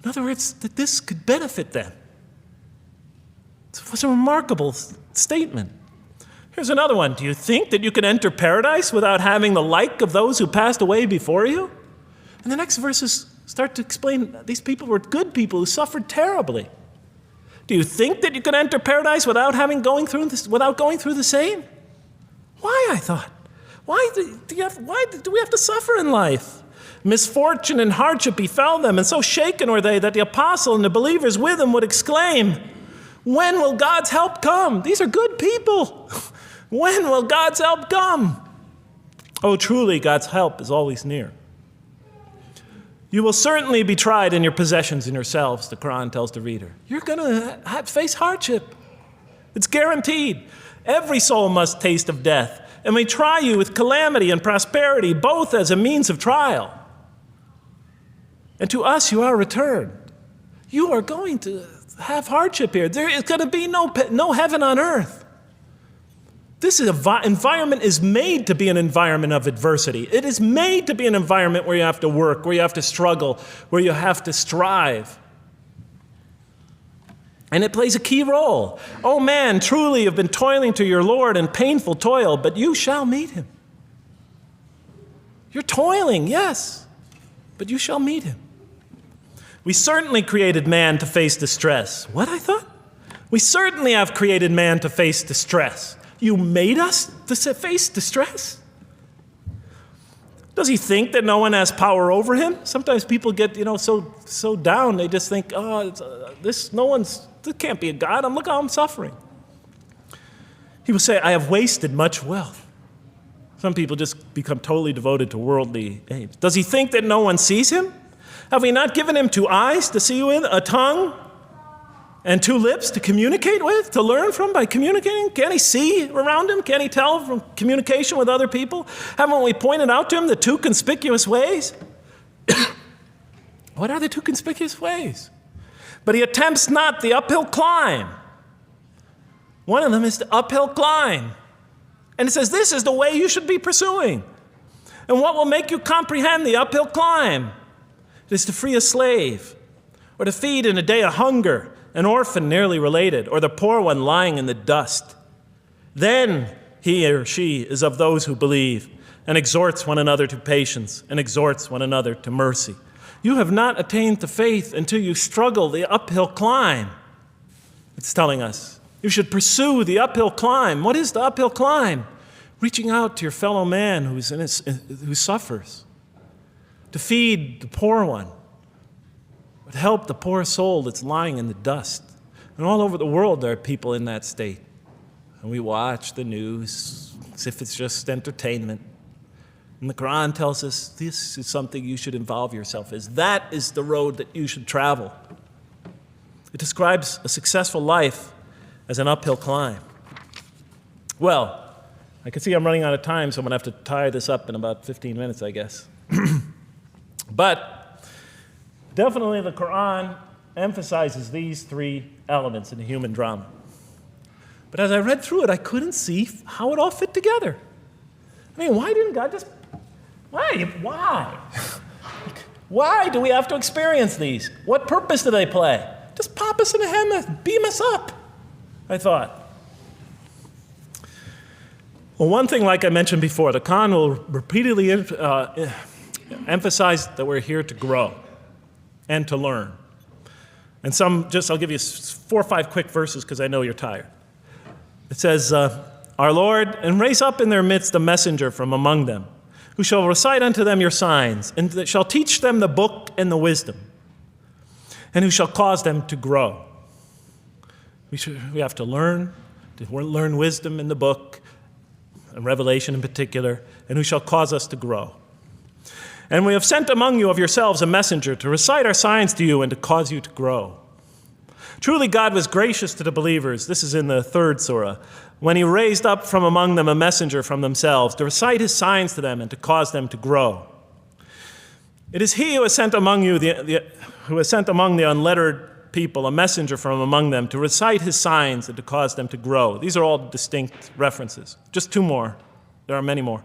In other words, that this could benefit them. It was a remarkable statement. Here's another one. Do you think that you can enter paradise without having the like of those who passed away before you? And the next verses start to explain these people were good people who suffered terribly. Do you think that you can enter paradise without going through the same? Why, I thought? Why do we have to suffer in life? Misfortune and hardship befell them, and so shaken were they that the apostle and the believers with him would exclaim, when will God's help come? These are good people. When will God's help come? Oh, truly, God's help is always near. You will certainly be tried in your possessions and yourselves, the Quran tells the reader. You're going to face hardship. It's guaranteed. Every soul must taste of death, and we try you with calamity and prosperity, both as a means of trial. And to us you are returned. You are going to have hardship here. There is going to be no heaven on earth. This environment is made to be an environment of adversity. It is made to be an environment where you have to work, where you have to struggle, where you have to strive. And it plays a key role. Oh man, truly you've been toiling to your Lord in painful toil, but you shall meet him. You're toiling, yes, but you shall meet him. We certainly created man to face distress. What, I thought? We certainly have created man to face distress. You made us to face distress? Does he think that no one has power over him? Sometimes people get, so down, they just think, this can't be a God. Look how I'm suffering. He will say, I have wasted much wealth. Some people just become totally devoted to worldly aims. Does he think that no one sees him? Have we not given him 2 eyes to see with, a tongue, and 2 lips to communicate with, to learn from by communicating? Can't he see around him? Can't he tell from communication with other people? Haven't we pointed out to him the 2 conspicuous ways? What are the 2 conspicuous ways? But he attempts not the uphill climb. One of them is the uphill climb. And it says this is the way you should be pursuing. And what will make you comprehend the uphill climb? It is to free a slave, or to feed in a day of hunger an orphan nearly related, or the poor one lying in the dust. Then he or she is of those who believe, and exhorts one another to patience, and exhorts one another to mercy. You have not attained to faith until you struggle the uphill climb. It's telling us you should pursue the uphill climb. What is the uphill climb? Reaching out to your fellow man who suffers, to feed the poor one, to help the poor soul that's lying in the dust. And all over the world there are people in that state. And we watch the news as if it's just entertainment. And the Quran tells us this is something you should involve yourself in. That is the road that you should travel. It describes a successful life as an uphill climb. Well, I can see I'm running out of time, so I'm going to have to tie this up in about 15 minutes, I guess. But definitely the Quran emphasizes these three elements in the human drama. But as I read through it, I couldn't see how it all fit together. I mean, why didn't God just... Why? Why do we have to experience these? What purpose do they play? Just pop us in the head and beam us up, I thought. Well, one thing, like I mentioned before, the Quran will repeatedly emphasize that we're here to grow and to learn. And I'll give you 4 or 5 quick verses because I know you're tired. It says, Our Lord, and raise up in their midst a messenger from among them, who shall recite unto them your signs, and that shall teach them the book and the wisdom, and who shall cause them to grow. We have to learn wisdom in the book, and Revelation in particular, and who shall cause us to grow. And we have sent among you of yourselves a messenger to recite our signs to you and to cause you to grow. Truly God was gracious to the believers, this is in the 3rd surah, when he raised up from among them a messenger from themselves to recite his signs to them and to cause them to grow. It is he who has sent among you, who has sent among the unlettered people a messenger from among them to recite his signs and to cause them to grow. These are all distinct references. Just 2 more. There are many more.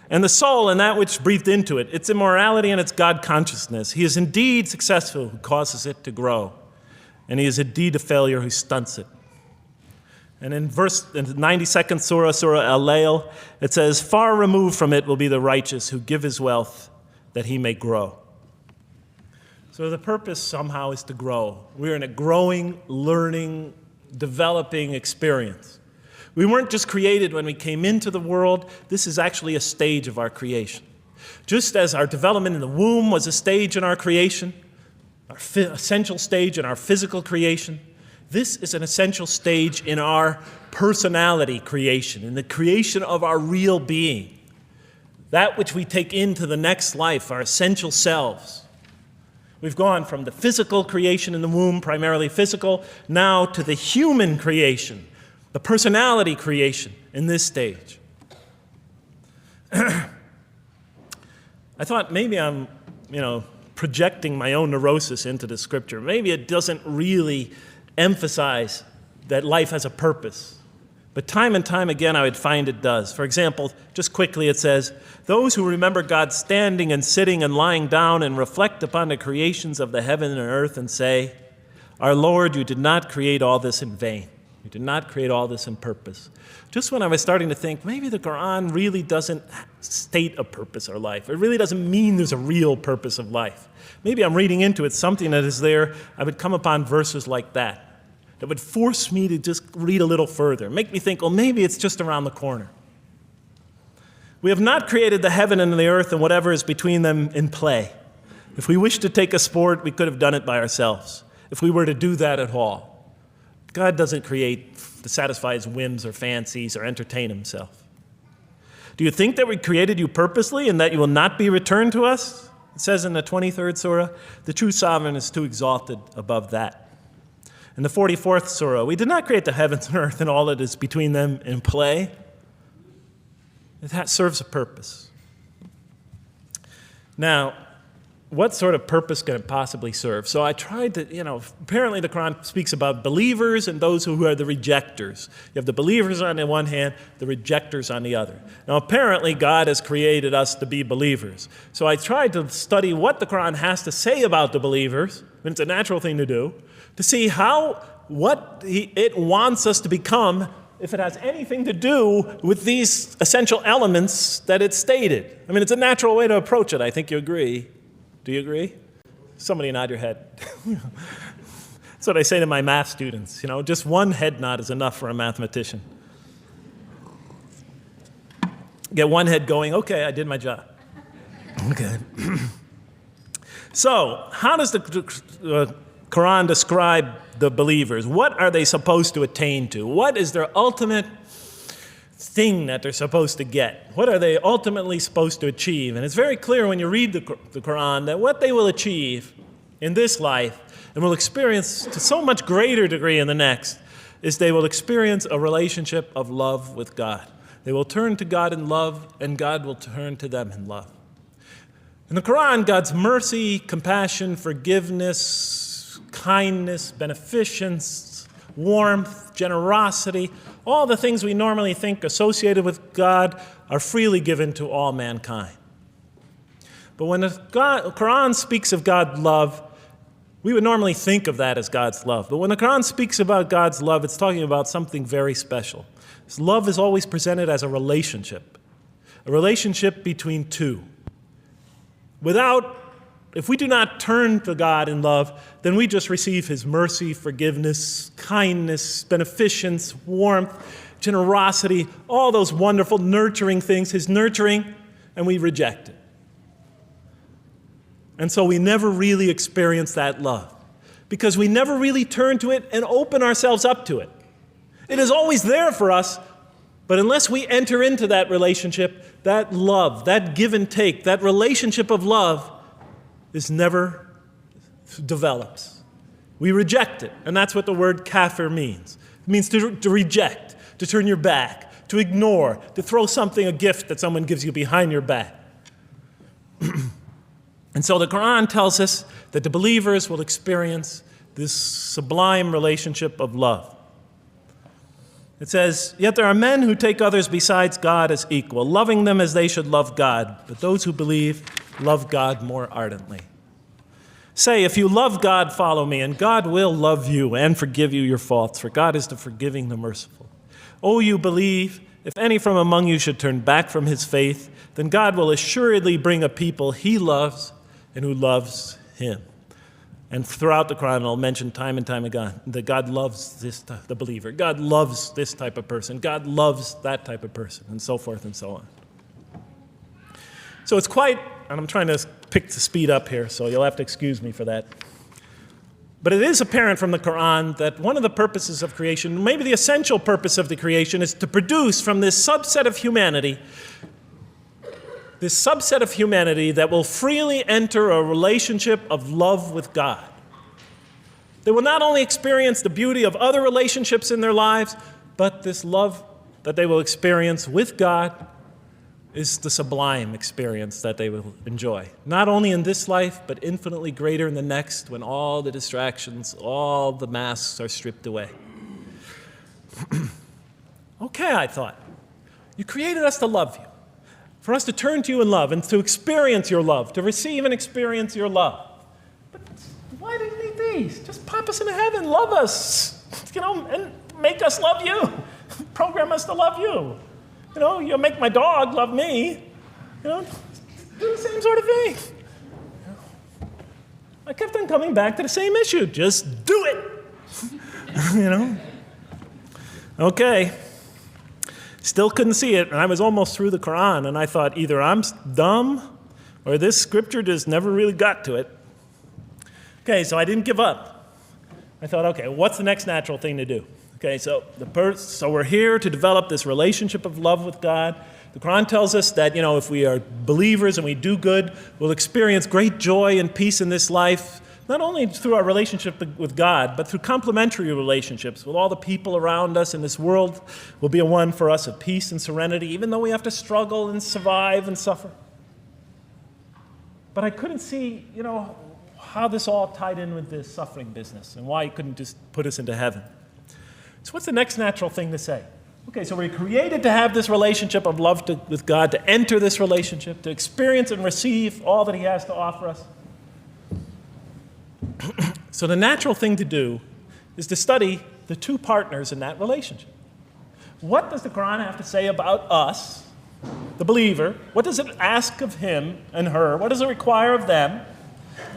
And the soul and that which breathed into it, its immorality and its God consciousness. He is indeed successful who causes it to grow. And he is indeed a failure who stunts it. And in the 92nd surah, Surah Al-Layl, it says, Far removed from it will be the righteous who give his wealth that he may grow. So the purpose somehow is to grow. We're in a growing, learning, developing experience. We weren't just created when we came into the world. This is actually a stage of our creation. Just as our development in the womb was a stage in our creation, our essential stage in our physical creation, this is an essential stage in our personality creation, in the creation of our real being. That which we take into the next life, our essential selves. We've gone from the physical creation in the womb, primarily physical, now to the human creation, the personality creation in this stage. I thought maybe I'm, projecting my own neurosis into the scripture. Maybe it doesn't really emphasize that life has a purpose. But time and time again, I would find it does. For example, just quickly it says, those who remember God standing and sitting and lying down and reflect upon the creations of the heaven and earth and say, Our Lord, you did not create all this in vain. You did not create all this in purpose. Just when I was starting to think, maybe the Quran really doesn't state a purpose of life. It really doesn't mean there's a real purpose of life. Maybe I'm reading into it something that is there. I would come upon verses like that would force me to just read a little further, make me think, well, maybe it's just around the corner. We have not created the heaven and the earth and whatever is between them in play. If we wished to take a sport, we could have done it by ourselves, if we were to do that at all. God doesn't create to satisfy his whims or fancies or entertain himself. Do you think that we created you purposely and that you will not be returned to us? It says in the 23rd surah, the true sovereign is too exalted above that. In the 44th surah, we did not create the heavens and earth and all that is between them in play. That serves a purpose. Now, what sort of purpose can it possibly serve? So I tried to, apparently the Quran speaks about believers and those who are the rejectors. You have the believers on the one hand, the rejectors on the other. Now, apparently God has created us to be believers. So I tried to study what the Quran has to say about the believers, and it's a natural thing to do, to see what it wants us to become if it has anything to do with these essential elements that it stated. I mean, it's a natural way to approach it. I think you agree. Do you agree? Somebody nod your head. That's what I say to my math students. Just one head nod is enough for a mathematician. Get one head going, okay, I did my job. Okay. So, how does the Quran describe the believers? What are they supposed to attain to? What is their ultimate thing that they're supposed to get? What are they ultimately supposed to achieve? And it's very clear when you read the Quran that what they will achieve in this life and will experience to so much greater degree in the next is they will experience a relationship of love with God. They will turn to God in love, and God will turn to them in love. In the Quran, God's mercy, compassion, forgiveness, kindness, beneficence, warmth, generosity, all the things we normally think associated with God are freely given to all mankind. But when the Quran speaks of God's love, we would normally think of that as God's love. But when the Quran speaks about God's love, it's talking about something very special. This love is always presented as a relationship between two. If we do not turn to God in love, then we just receive His mercy, forgiveness, kindness, beneficence, warmth, generosity, all those wonderful nurturing things, His nurturing, and we reject it. And so we never really experience that love because we never really turn to it and open ourselves up to it. It is always there for us, but unless we enter into that relationship, that love, that give and take, that relationship of love is never develops. We reject it, and that's what the word kafir means. It means to reject, to turn your back, to ignore, to throw a gift that someone gives you behind your back. And so the Quran tells us that the believers will experience this sublime relationship of love. It says, "Yet there are men who take others besides God as equal, loving them as they should love God. But those who believe love God more ardently. Say, if you love God, follow me, and God will love you and forgive you your faults, for God is the forgiving, the merciful. O you believe, if any from among you should turn back from his faith, then God will assuredly bring a people he loves and who loves him." And throughout the Quran, I'll mention time and time again that God loves the believer. God loves this type of person. God loves that type of person, and so forth and so on. So it's quite, and I'm trying to pick the speed up here, so you'll have to excuse me for that. But it is apparent from the Quran that one of the purposes of creation, maybe the essential purpose of the creation, is to produce from this subset of humanity that will freely enter a relationship of love with God. They will not only experience the beauty of other relationships in their lives, but this love that they will experience with God is the sublime experience that they will enjoy. Not only in this life, but infinitely greater in the next, when all the distractions, all the masks are stripped away. Okay, I thought, you created us to love you, for us to turn to you in love and to experience your love, to receive and experience your love. But why do you need these? Just pop us into heaven, love us, and make us love you. Program us to love you. You'll make my dog love me. Do the same sort of thing. I kept on coming back to the same issue. Just do it. Okay. Still couldn't see it, and I was almost through the Quran, and I thought either I'm dumb or this scripture just never really got to it. Okay, so I didn't give up. I thought, okay, what's the next natural thing to do? Okay, so we're here to develop this relationship of love with God. The Quran tells us that, if we are believers and we do good, we'll experience great joy and peace in this life, not only through our relationship with God, but through complementary relationships with all the people around us in this world will be a one for us of peace and serenity, even though we have to struggle and survive and suffer. But I couldn't see, how this all tied in with this suffering business and why he couldn't just put us into heaven. So what's the next natural thing to say? Okay, so we're created to have this relationship of love with God, to enter this relationship, to experience and receive all that he has to offer us. So the natural thing to do is to study the two partners in that relationship. What does the Quran have to say about us, the believer? What does it ask of him and her? What does it require of them?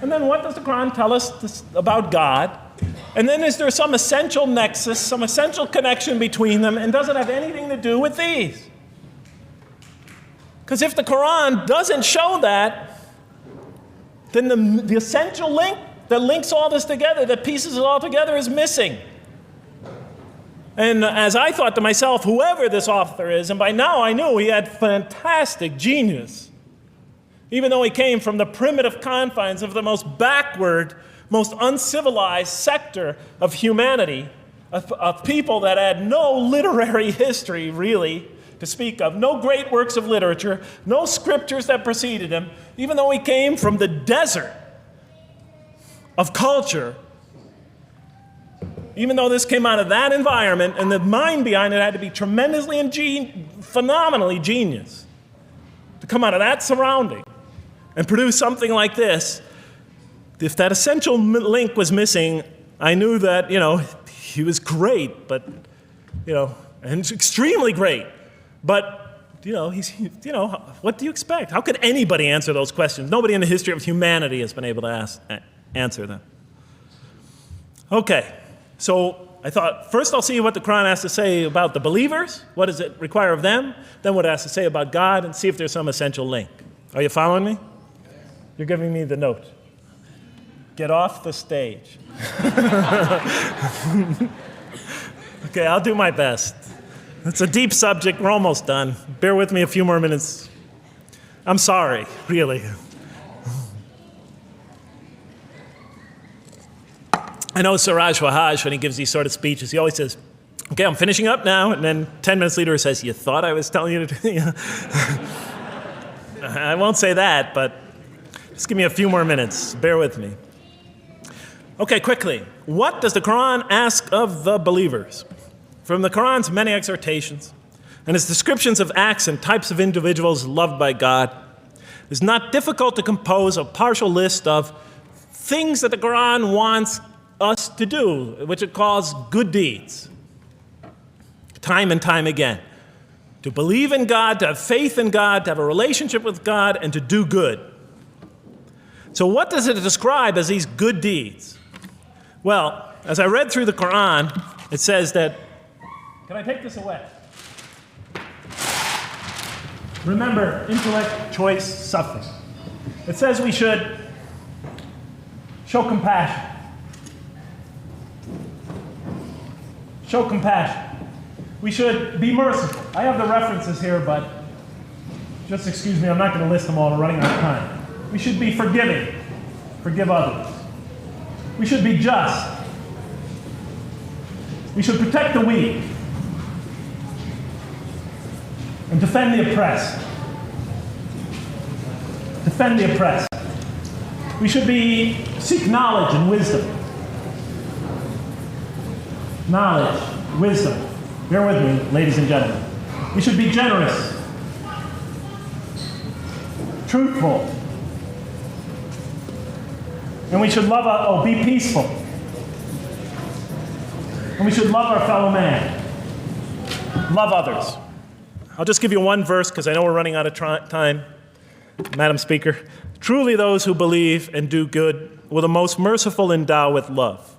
And then what does the Quran tell us about God? And then is there some essential nexus, some essential connection between them, and does it have anything to do with these? Because if the Quran doesn't show that, then the essential link that links all this together, that pieces it all together, is missing. And as I thought to myself, whoever this author is, and by now I knew he had fantastic genius, even though he came from the primitive confines of the most backward, most uncivilized sector of humanity, of people that had no literary history, really, to speak of, no great works of literature, no scriptures that preceded him, even though he came from the desert of culture, even though this came out of that environment, and the mind behind it had to be tremendously and phenomenally genius to come out of that surrounding and produce something like this. If that essential link was missing, I knew that, he was great, but, and extremely great. But, what do you expect? How could anybody answer those questions? Nobody in the history of humanity has been able to answer them. Okay, so I thought, first I'll see what the Quran has to say about the believers. What does it require of them? Then what it has to say about God, and see if there's some essential link. Are you following me? You're giving me the note. Get off the stage. Okay, I'll do my best. It's a deep subject. We're almost done. Bear with me a few more minutes. I'm sorry, really. I know Siraj Wahaj, when he gives these sort of speeches, he always says, okay, I'm finishing up now. And then 10 minutes later he says, you thought I was telling you to do I won't say that, but just give me a few more minutes. Bear with me. Okay, quickly. What does the Quran ask of the believers? From the Quran's many exhortations and its descriptions of acts and types of individuals loved by God, it's not difficult to compose a partial list of things that the Quran wants us to do, which it calls good deeds, time and time again. To believe in God, to have faith in God, to have a relationship with God, and to do good. So what does it describe as these good deeds? Well, as I read through the Quran, it says that, can I take this away? Remember, intellect, choice, suffering. It says we should show compassion. Show compassion. We should be merciful. I have the references here, but just excuse me, I'm not going to list them all. We're running out of time. We should be forgiving. Forgive others. We should be just. We should protect the weak and defend the oppressed. Defend the oppressed. We should seek knowledge and wisdom. Knowledge, wisdom. Bear with me, ladies and gentlemen. We should be generous, truthful, and we should be peaceful. And we should love our fellow man. Love others. I'll just give you one verse because I know we're running out of time, Madam Speaker. Truly those who believe and do good will the most merciful endow with love.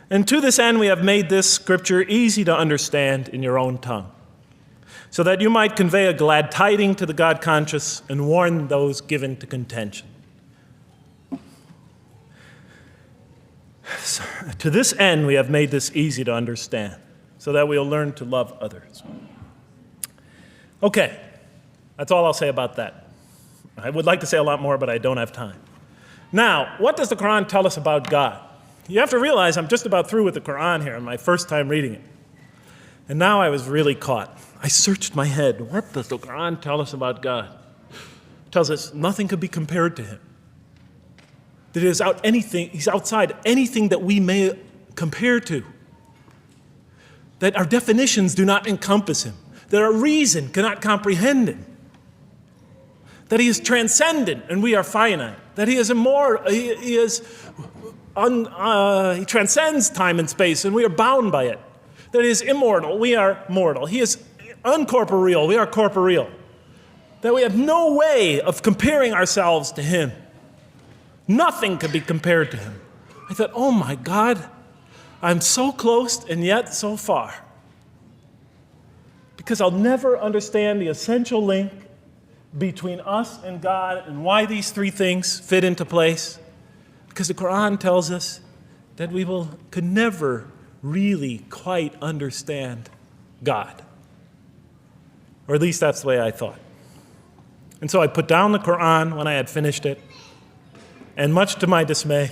And to this end we have made this scripture easy to understand in your own tongue, so that you might convey a glad tiding to the God-conscious and warn those given to contention. So, to this end we have made this easy to understand, so that we'll learn to love others. Okay, that's all I'll say about that. I would like to say a lot more, but I don't have time. Now, what does the Quran tell us about God? You have to realize I'm just about through with the Quran here, my first time reading it. And now I was really caught. I searched my head. What does the Quran tell us about God? It tells us nothing could be compared to him. That he's outside anything that we may compare to. That our definitions do not encompass him. That our reason cannot comprehend him. That he is transcendent and we are finite. That he is immortal. He transcends time and space and we are bound by it. That he is immortal, we are mortal. He is uncorporeal, we are corporeal. That we have no way of comparing ourselves to him. Nothing could be compared to him. I thought, oh my God, I'm so close and yet so far. Because I'll never understand the essential link between us and God and why these three things fit into place. Because the Quran tells us that could never really quite understand God. Or at least that's the way I thought. And so I put down the Quran when I had finished it. And much to my dismay,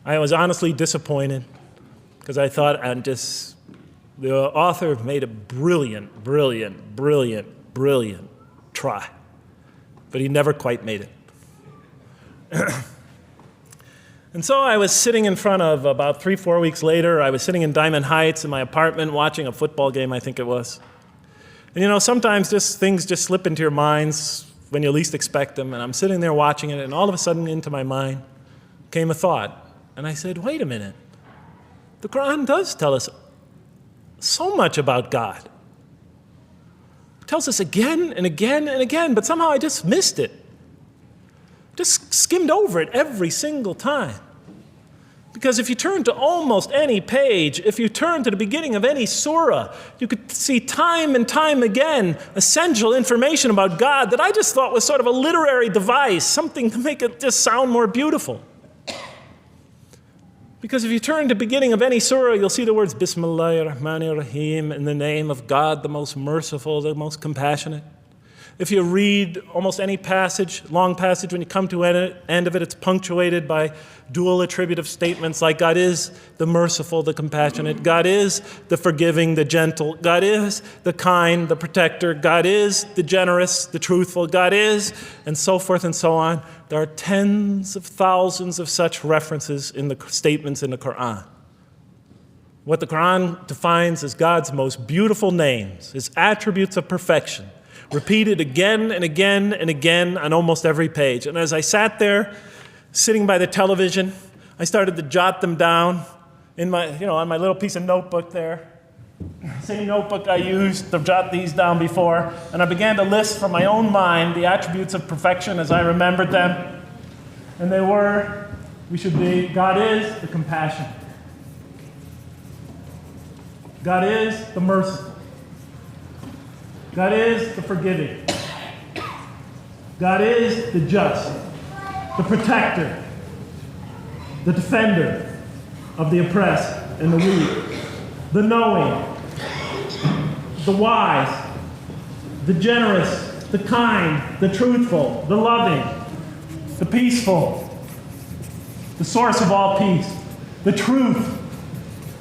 I was honestly disappointed because I thought the author made a brilliant try. But he never quite made it. And so I was sitting in front of, about 3-4 weeks later, I was sitting in Diamond Heights in my apartment watching a football game, I think it was. And sometimes things just slip into your minds when you least expect them. And I'm sitting there watching it, and all of a sudden into my mind came a thought. And I said, wait a minute. The Quran does tell us so much about God. It tells us again and again and again, but somehow I just missed it. Just skimmed over it every single time. Because if you turn to almost any page, if you turn to the beginning of any surah, you could see time and time again essential information about God that I just thought was sort of a literary device, something to make it just sound more beautiful. Because if you turn to the beginning of any surah, you'll see the words Bismillahir Rahmanir Rahim, in the name of God, the most merciful, the most compassionate. If you read almost any passage, long passage, when you come to the end of it, it's punctuated by dual attributive statements like God is the merciful, the compassionate, God is the forgiving, the gentle, God is the kind, the protector, God is the generous, the truthful, God is, and so forth and so on. There are tens of thousands of such references in the statements in the Quran. What the Quran defines as God's most beautiful names, his attributes of perfection, repeated again and again and again on almost every page. And as I sat there, sitting by the television, I started to jot them down in my, on my little piece of notebook there. Same notebook I used to jot these down before. And I began to list from my own mind the attributes of perfection as I remembered them. And they were, God is the compassionate. God is the merciful. God is the forgiving. God is the just, the protector, the defender of the oppressed and the weak, the knowing, the wise, the generous, the kind, the truthful, the loving, the peaceful, the source of all peace, the truth,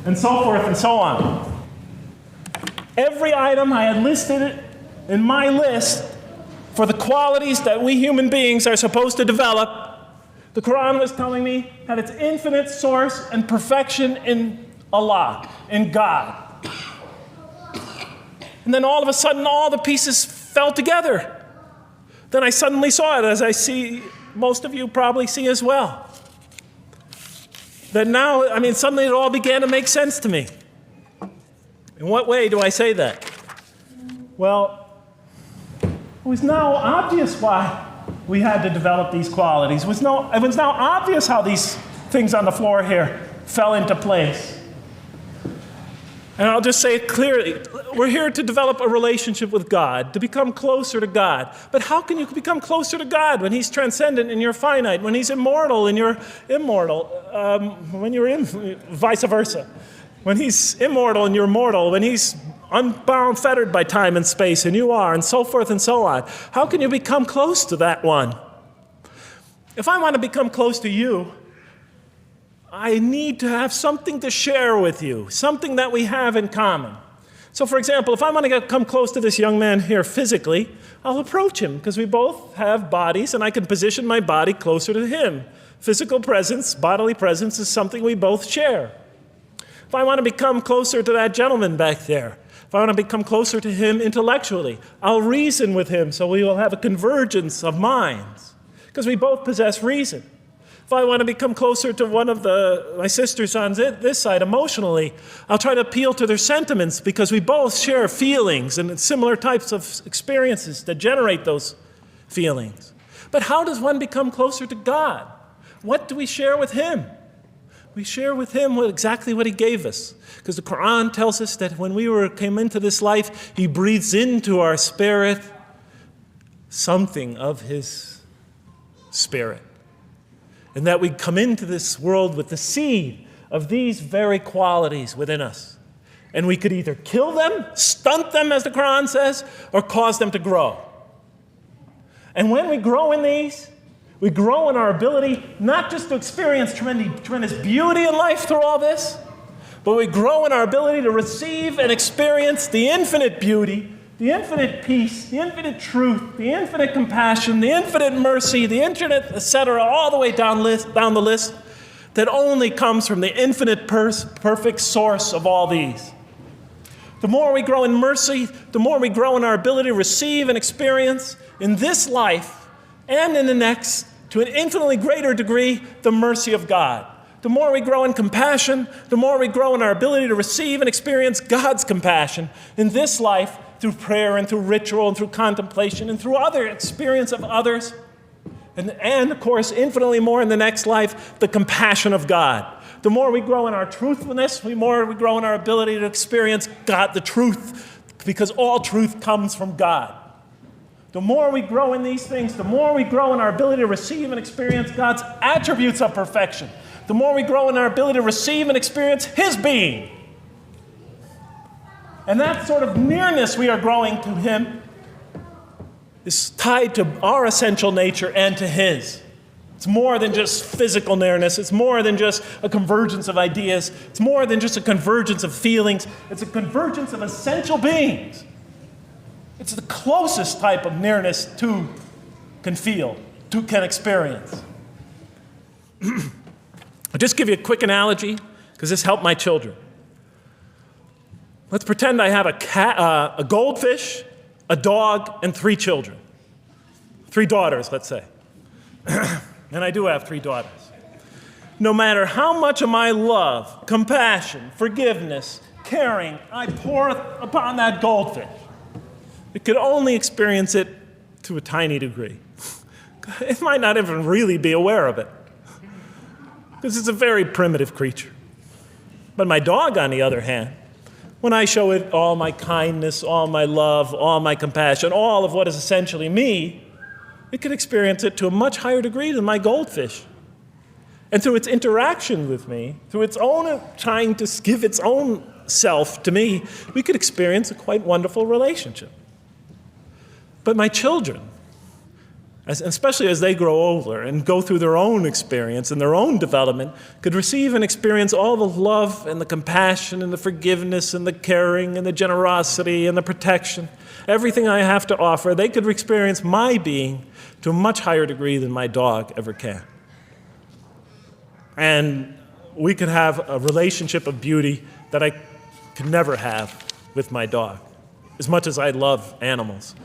and so forth and so on. Every item I had listed in my list for the qualities that we human beings are supposed to develop, the Quran was telling me had its infinite source and perfection in Allah, in God. And then all of a sudden, all the pieces fell together. Then I suddenly saw it, as I see most of you probably see as well. That now, suddenly it all began to make sense to me. In what way do I say that? Well, it was now obvious why we had to develop these qualities. It was now obvious how these things on the floor here fell into place. And I'll just say it clearly. We're here to develop a relationship with God, to become closer to God. But how can you become closer to God when he's transcendent and you're finite, when he's immortal and you're immortal, vice versa? When he's immortal and you're mortal, when he's unbound, fettered by time and space, and you are, and so forth and so on. How can you become close to that one? If I want to become close to you, I need to have something to share with you, something that we have in common. So for example, if I want to come close to this young man here physically, I'll approach him because we both have bodies and I can position my body closer to him. Physical presence, bodily presence is something we both share. If I want to become closer to that gentleman back there, if I want to become closer to him intellectually, I'll reason with him so we will have a convergence of minds because we both possess reason. If I want to become closer to one of my sisters on this side emotionally, I'll try to appeal to their sentiments because we both share feelings and similar types of experiences that generate those feelings. But how does one become closer to God? what do we share with him? We share with him exactly what he gave us. Because the Quran tells us that when we came into this life, he breathes into our spirit something of his spirit. And that we come into this world with the seed of these very qualities within us. And we could either kill them, stunt them, as the Quran says, or cause them to grow. And when we grow in these, we grow in our ability not just to experience tremendous beauty in life through all this, but we grow in our ability to receive and experience the infinite beauty, the infinite peace, the infinite truth, the infinite compassion, the infinite mercy, the infinite, etc., all the way down the list, that only comes from the infinite perfect source of all these. The more we grow in mercy, the more we grow in our ability to receive and experience in this life and in the next, to an infinitely greater degree, the mercy of God. The more we grow in compassion, the more we grow in our ability to receive and experience God's compassion in this life through prayer and through ritual and through contemplation and through other experience of others. And of course, infinitely more in the next life, the compassion of God. The more we grow in our truthfulness, the more we grow in our ability to experience God, the truth, because all truth comes from God. The more we grow in these things, the more we grow in our ability to receive and experience God's attributes of perfection. The more we grow in our ability to receive and experience his being. And that sort of nearness we are growing to him is tied to our essential nature and to his. It's more than just physical nearness. It's more than just a convergence of ideas. It's more than just a convergence of feelings. It's a convergence of essential beings. It's the closest type of nearness two can feel, two can experience. I'll just give you a quick analogy, because this helped my children. Let's pretend I have a goldfish, a dog, and 3 children. 3 daughters, let's say. And I do have 3 daughters. No matter how much of my love, compassion, forgiveness, caring I pour upon that goldfish, it could only experience it to a tiny degree. It might not even really be aware of it, because it's a very primitive creature. But my dog, on the other hand, when I show it all my kindness, all my love, all my compassion, all of what is essentially me, it can experience it to a much higher degree than my goldfish. And through its interaction with me, through its own trying to give its own self to me, we could experience a quite wonderful relationship. But my children, especially as they grow older and go through their own experience and their own development, could receive and experience all the love and the compassion and the forgiveness and the caring and the generosity and the protection, everything I have to offer. They could experience my being to a much higher degree than my dog ever can. And we could have a relationship of beauty that I could never have with my dog. As much as I love animals,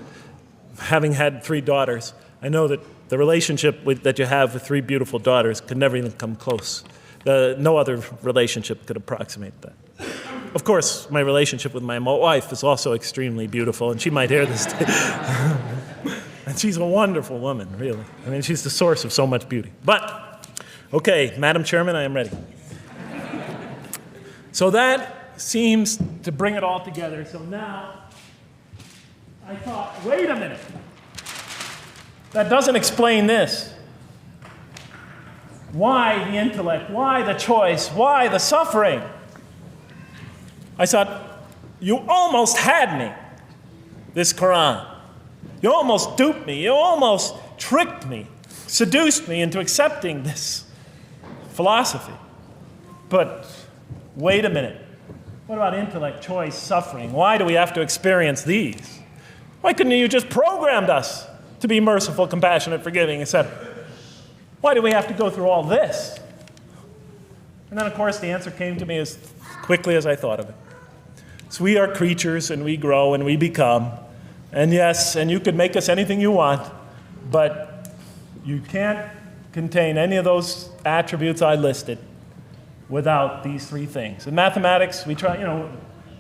having had 3 daughters, I know that the relationship that you have with 3 beautiful daughters could never even come close. No other relationship could approximate that. Of course, my relationship with my wife is also extremely beautiful, and she might hear this. And she's a wonderful woman, really. I mean, she's the source of so much beauty. But, okay, Madam Chairman, I am ready. So that seems to bring it all together. So now, I thought, wait a minute. That doesn't explain this. Why the intellect? Why the choice? Why the suffering? I thought, you almost had me, this Quran. You almost duped me. You almost tricked me, seduced me into accepting this philosophy. But wait a minute. What about intellect, choice, suffering? Why do we have to experience these? Why couldn't you just programmed us to be merciful, compassionate, forgiving, etc.? Why do we have to go through all this? And then, of course, the answer came to me as quickly as I thought of it. So we are creatures, and we grow, and we become. And yes, and you could make us anything you want, but you can't contain any of those attributes I listed without these 3 things. In mathematics, we try,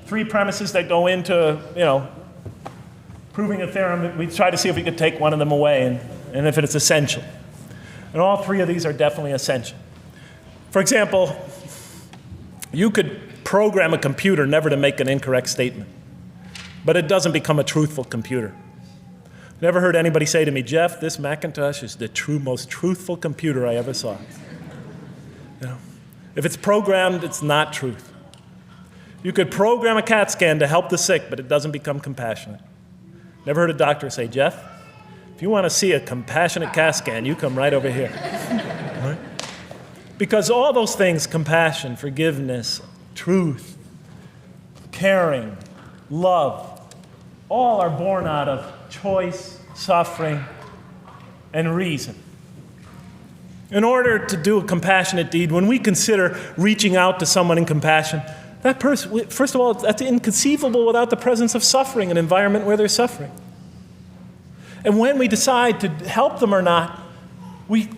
3 premises that go into, proving a theorem. We try to see if we could take one of them away, and if it's essential. And all three of these are definitely essential. For example, you could program a computer never to make an incorrect statement, but it doesn't become a truthful computer. Never heard anybody say to me, Jeff, this Macintosh is the most truthful computer I ever saw. If it's programmed, it's not truth. You could program a CAT scan to help the sick, but it doesn't become compassionate. Never heard a doctor say, Jeff, if you want to see a compassionate CAT scan, you come right over here. Right? Because all those things, compassion, forgiveness, truth, caring, love, all are born out of choice, suffering, and reason. In order to do a compassionate deed, when we consider reaching out to someone in compassion, that person, first of all, that's inconceivable without the presence of suffering, an environment where there's suffering. And when we decide to help them or not, we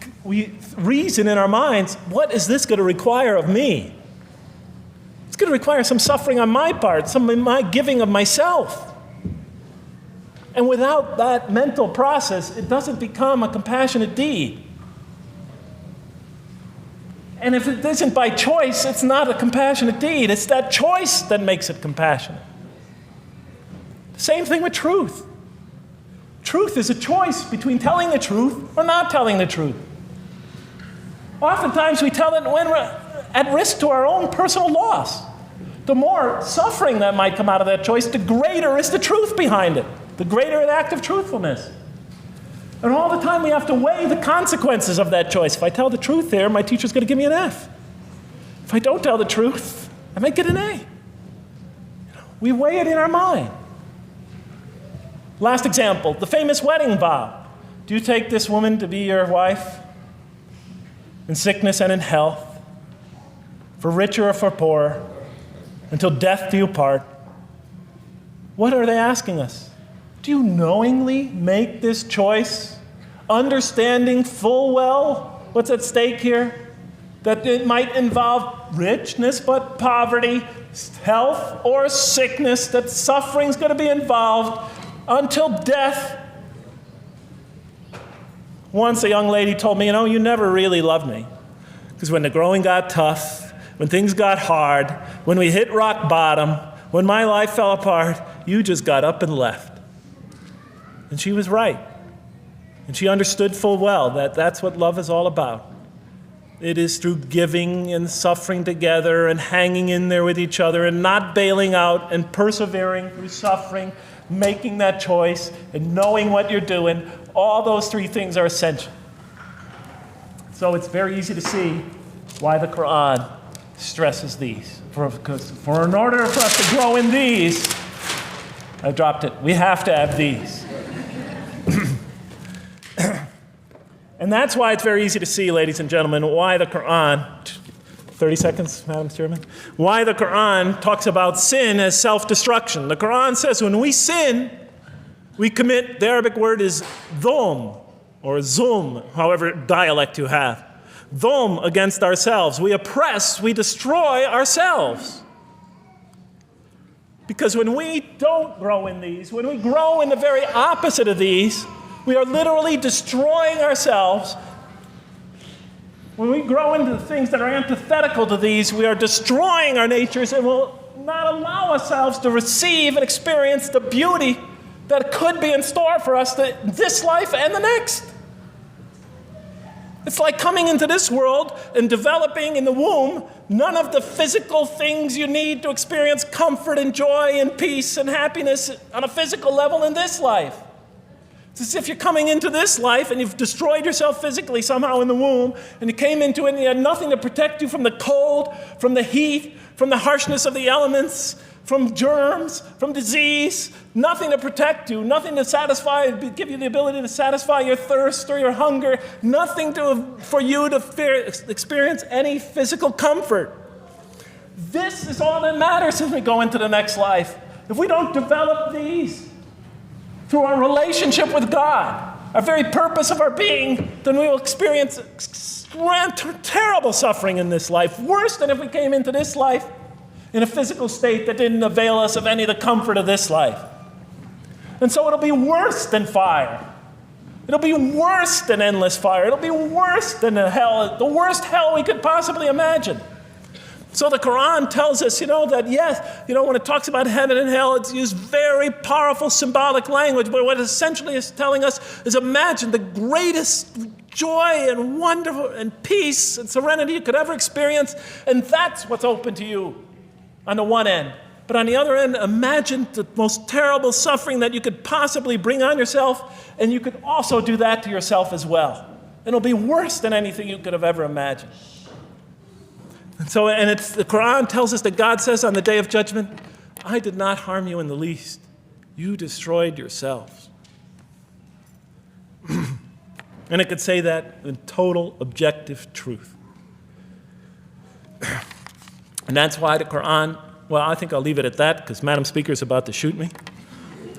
reason in our minds, what is this going to require of me? It's going to require some suffering on my part, some of my giving of myself. And without that mental process, it doesn't become a compassionate deed. And if it isn't by choice, it's not a compassionate deed. It's that choice that makes it compassionate. Same thing with truth. Truth is a choice between telling the truth or not telling the truth. Oftentimes we tell it when we're at risk to our own personal loss. The more suffering that might come out of that choice, the greater is the truth behind it, the greater the act of truthfulness. And all the time we have to weigh the consequences of that choice. If I tell the truth here, my teacher's going to give me an F. If I don't tell the truth, I might get an A. We weigh it in our mind. Last example, the famous wedding vow. Do you take this woman to be your wife in sickness and in health, for richer or for poorer, until death do you part? What are they asking us? Do you knowingly make this choice, understanding full well what's at stake here? That it might involve richness but poverty, health or sickness, that suffering's going to be involved until death. Once a young lady told me, you never really loved me. Because when the growing got tough, when things got hard, when we hit rock bottom, when my life fell apart, you just got up and left. And she was right. And she understood full well that that's what love is all about. It is through giving and suffering together and hanging in there with each other and not bailing out and persevering through suffering, making that choice and knowing what you're doing. All those three things are essential. So it's very easy to see why the Quran stresses these. For in order for us to grow in these, I dropped it, we have to have these. And that's why it's very easy to see, ladies and gentlemen, why the Quran, 30 seconds, Madam Chairman, why the Quran talks about sin as self-destruction. The Quran says when we sin, we commit, the Arabic word is dhulm, or zulm, however dialect you have. Dhulm against ourselves. We oppress, we destroy ourselves. Because when we don't grow in these, when we grow in the very opposite of these, we are literally destroying ourselves. When we grow into the things that are antithetical to these, we are destroying our natures and will not allow ourselves to receive and experience the beauty that could be in store for us this life and the next. It's like coming into this world and developing in the womb none of the physical things you need to experience comfort and joy and peace and happiness on a physical level in this life. It's as if you're coming into this life and you've destroyed yourself physically somehow in the womb, and you came into it and you had nothing to protect you from the cold, from the heat, from the harshness of the elements, from germs, from disease, nothing to protect you, nothing to satisfy, give you the ability to satisfy your thirst or your hunger, nothing for you to experience any physical comfort. This is all that matters as we go into the next life. If we don't develop these through our relationship with God, our very purpose of our being, then we will experience terrible suffering in this life, worse than if we came into this life in a physical state that didn't avail us of any of the comfort of this life. And so it'll be worse than fire. It'll be worse than endless fire. It'll be worse than the worst hell we could possibly imagine. So the Quran tells us, that yes, when it talks about heaven and hell, it's used very powerful symbolic language, but what it essentially is telling us is imagine the greatest joy and wonder and peace and serenity you could ever experience, and that's what's open to you on the one end. But on the other end, imagine the most terrible suffering that you could possibly bring on yourself, and you could also do that to yourself as well. It'll be worse than anything you could have ever imagined. And the Quran tells us that God says on the day of judgment, I did not harm you in the least. You destroyed yourselves. And it could say that in total objective truth. And that's why the Quran, well, I think I'll leave it at that because Madam Speaker is about to shoot me.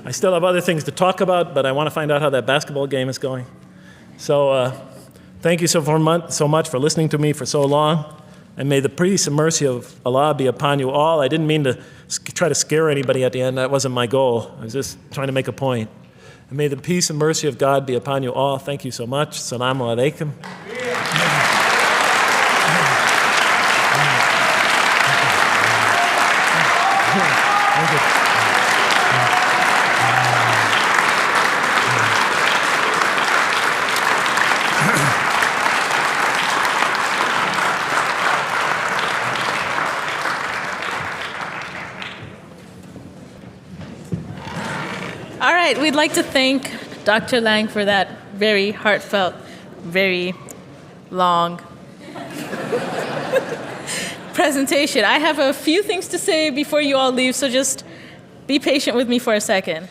I still have other things to talk about, but I want to find out how that basketball game is going. So thank you so much for listening to me for so long. And may the peace and mercy of Allah be upon you all. I didn't mean to try to scare anybody at the end. That wasn't my goal. I was just trying to make a point. And may the peace and mercy of God be upon you all. Thank you so much. Assalamu alaikum. Thank you. All right, we'd like to thank Dr. Lang for that very heartfelt, very long presentation. I have a few things to say before you all leave, so just be patient with me for a second.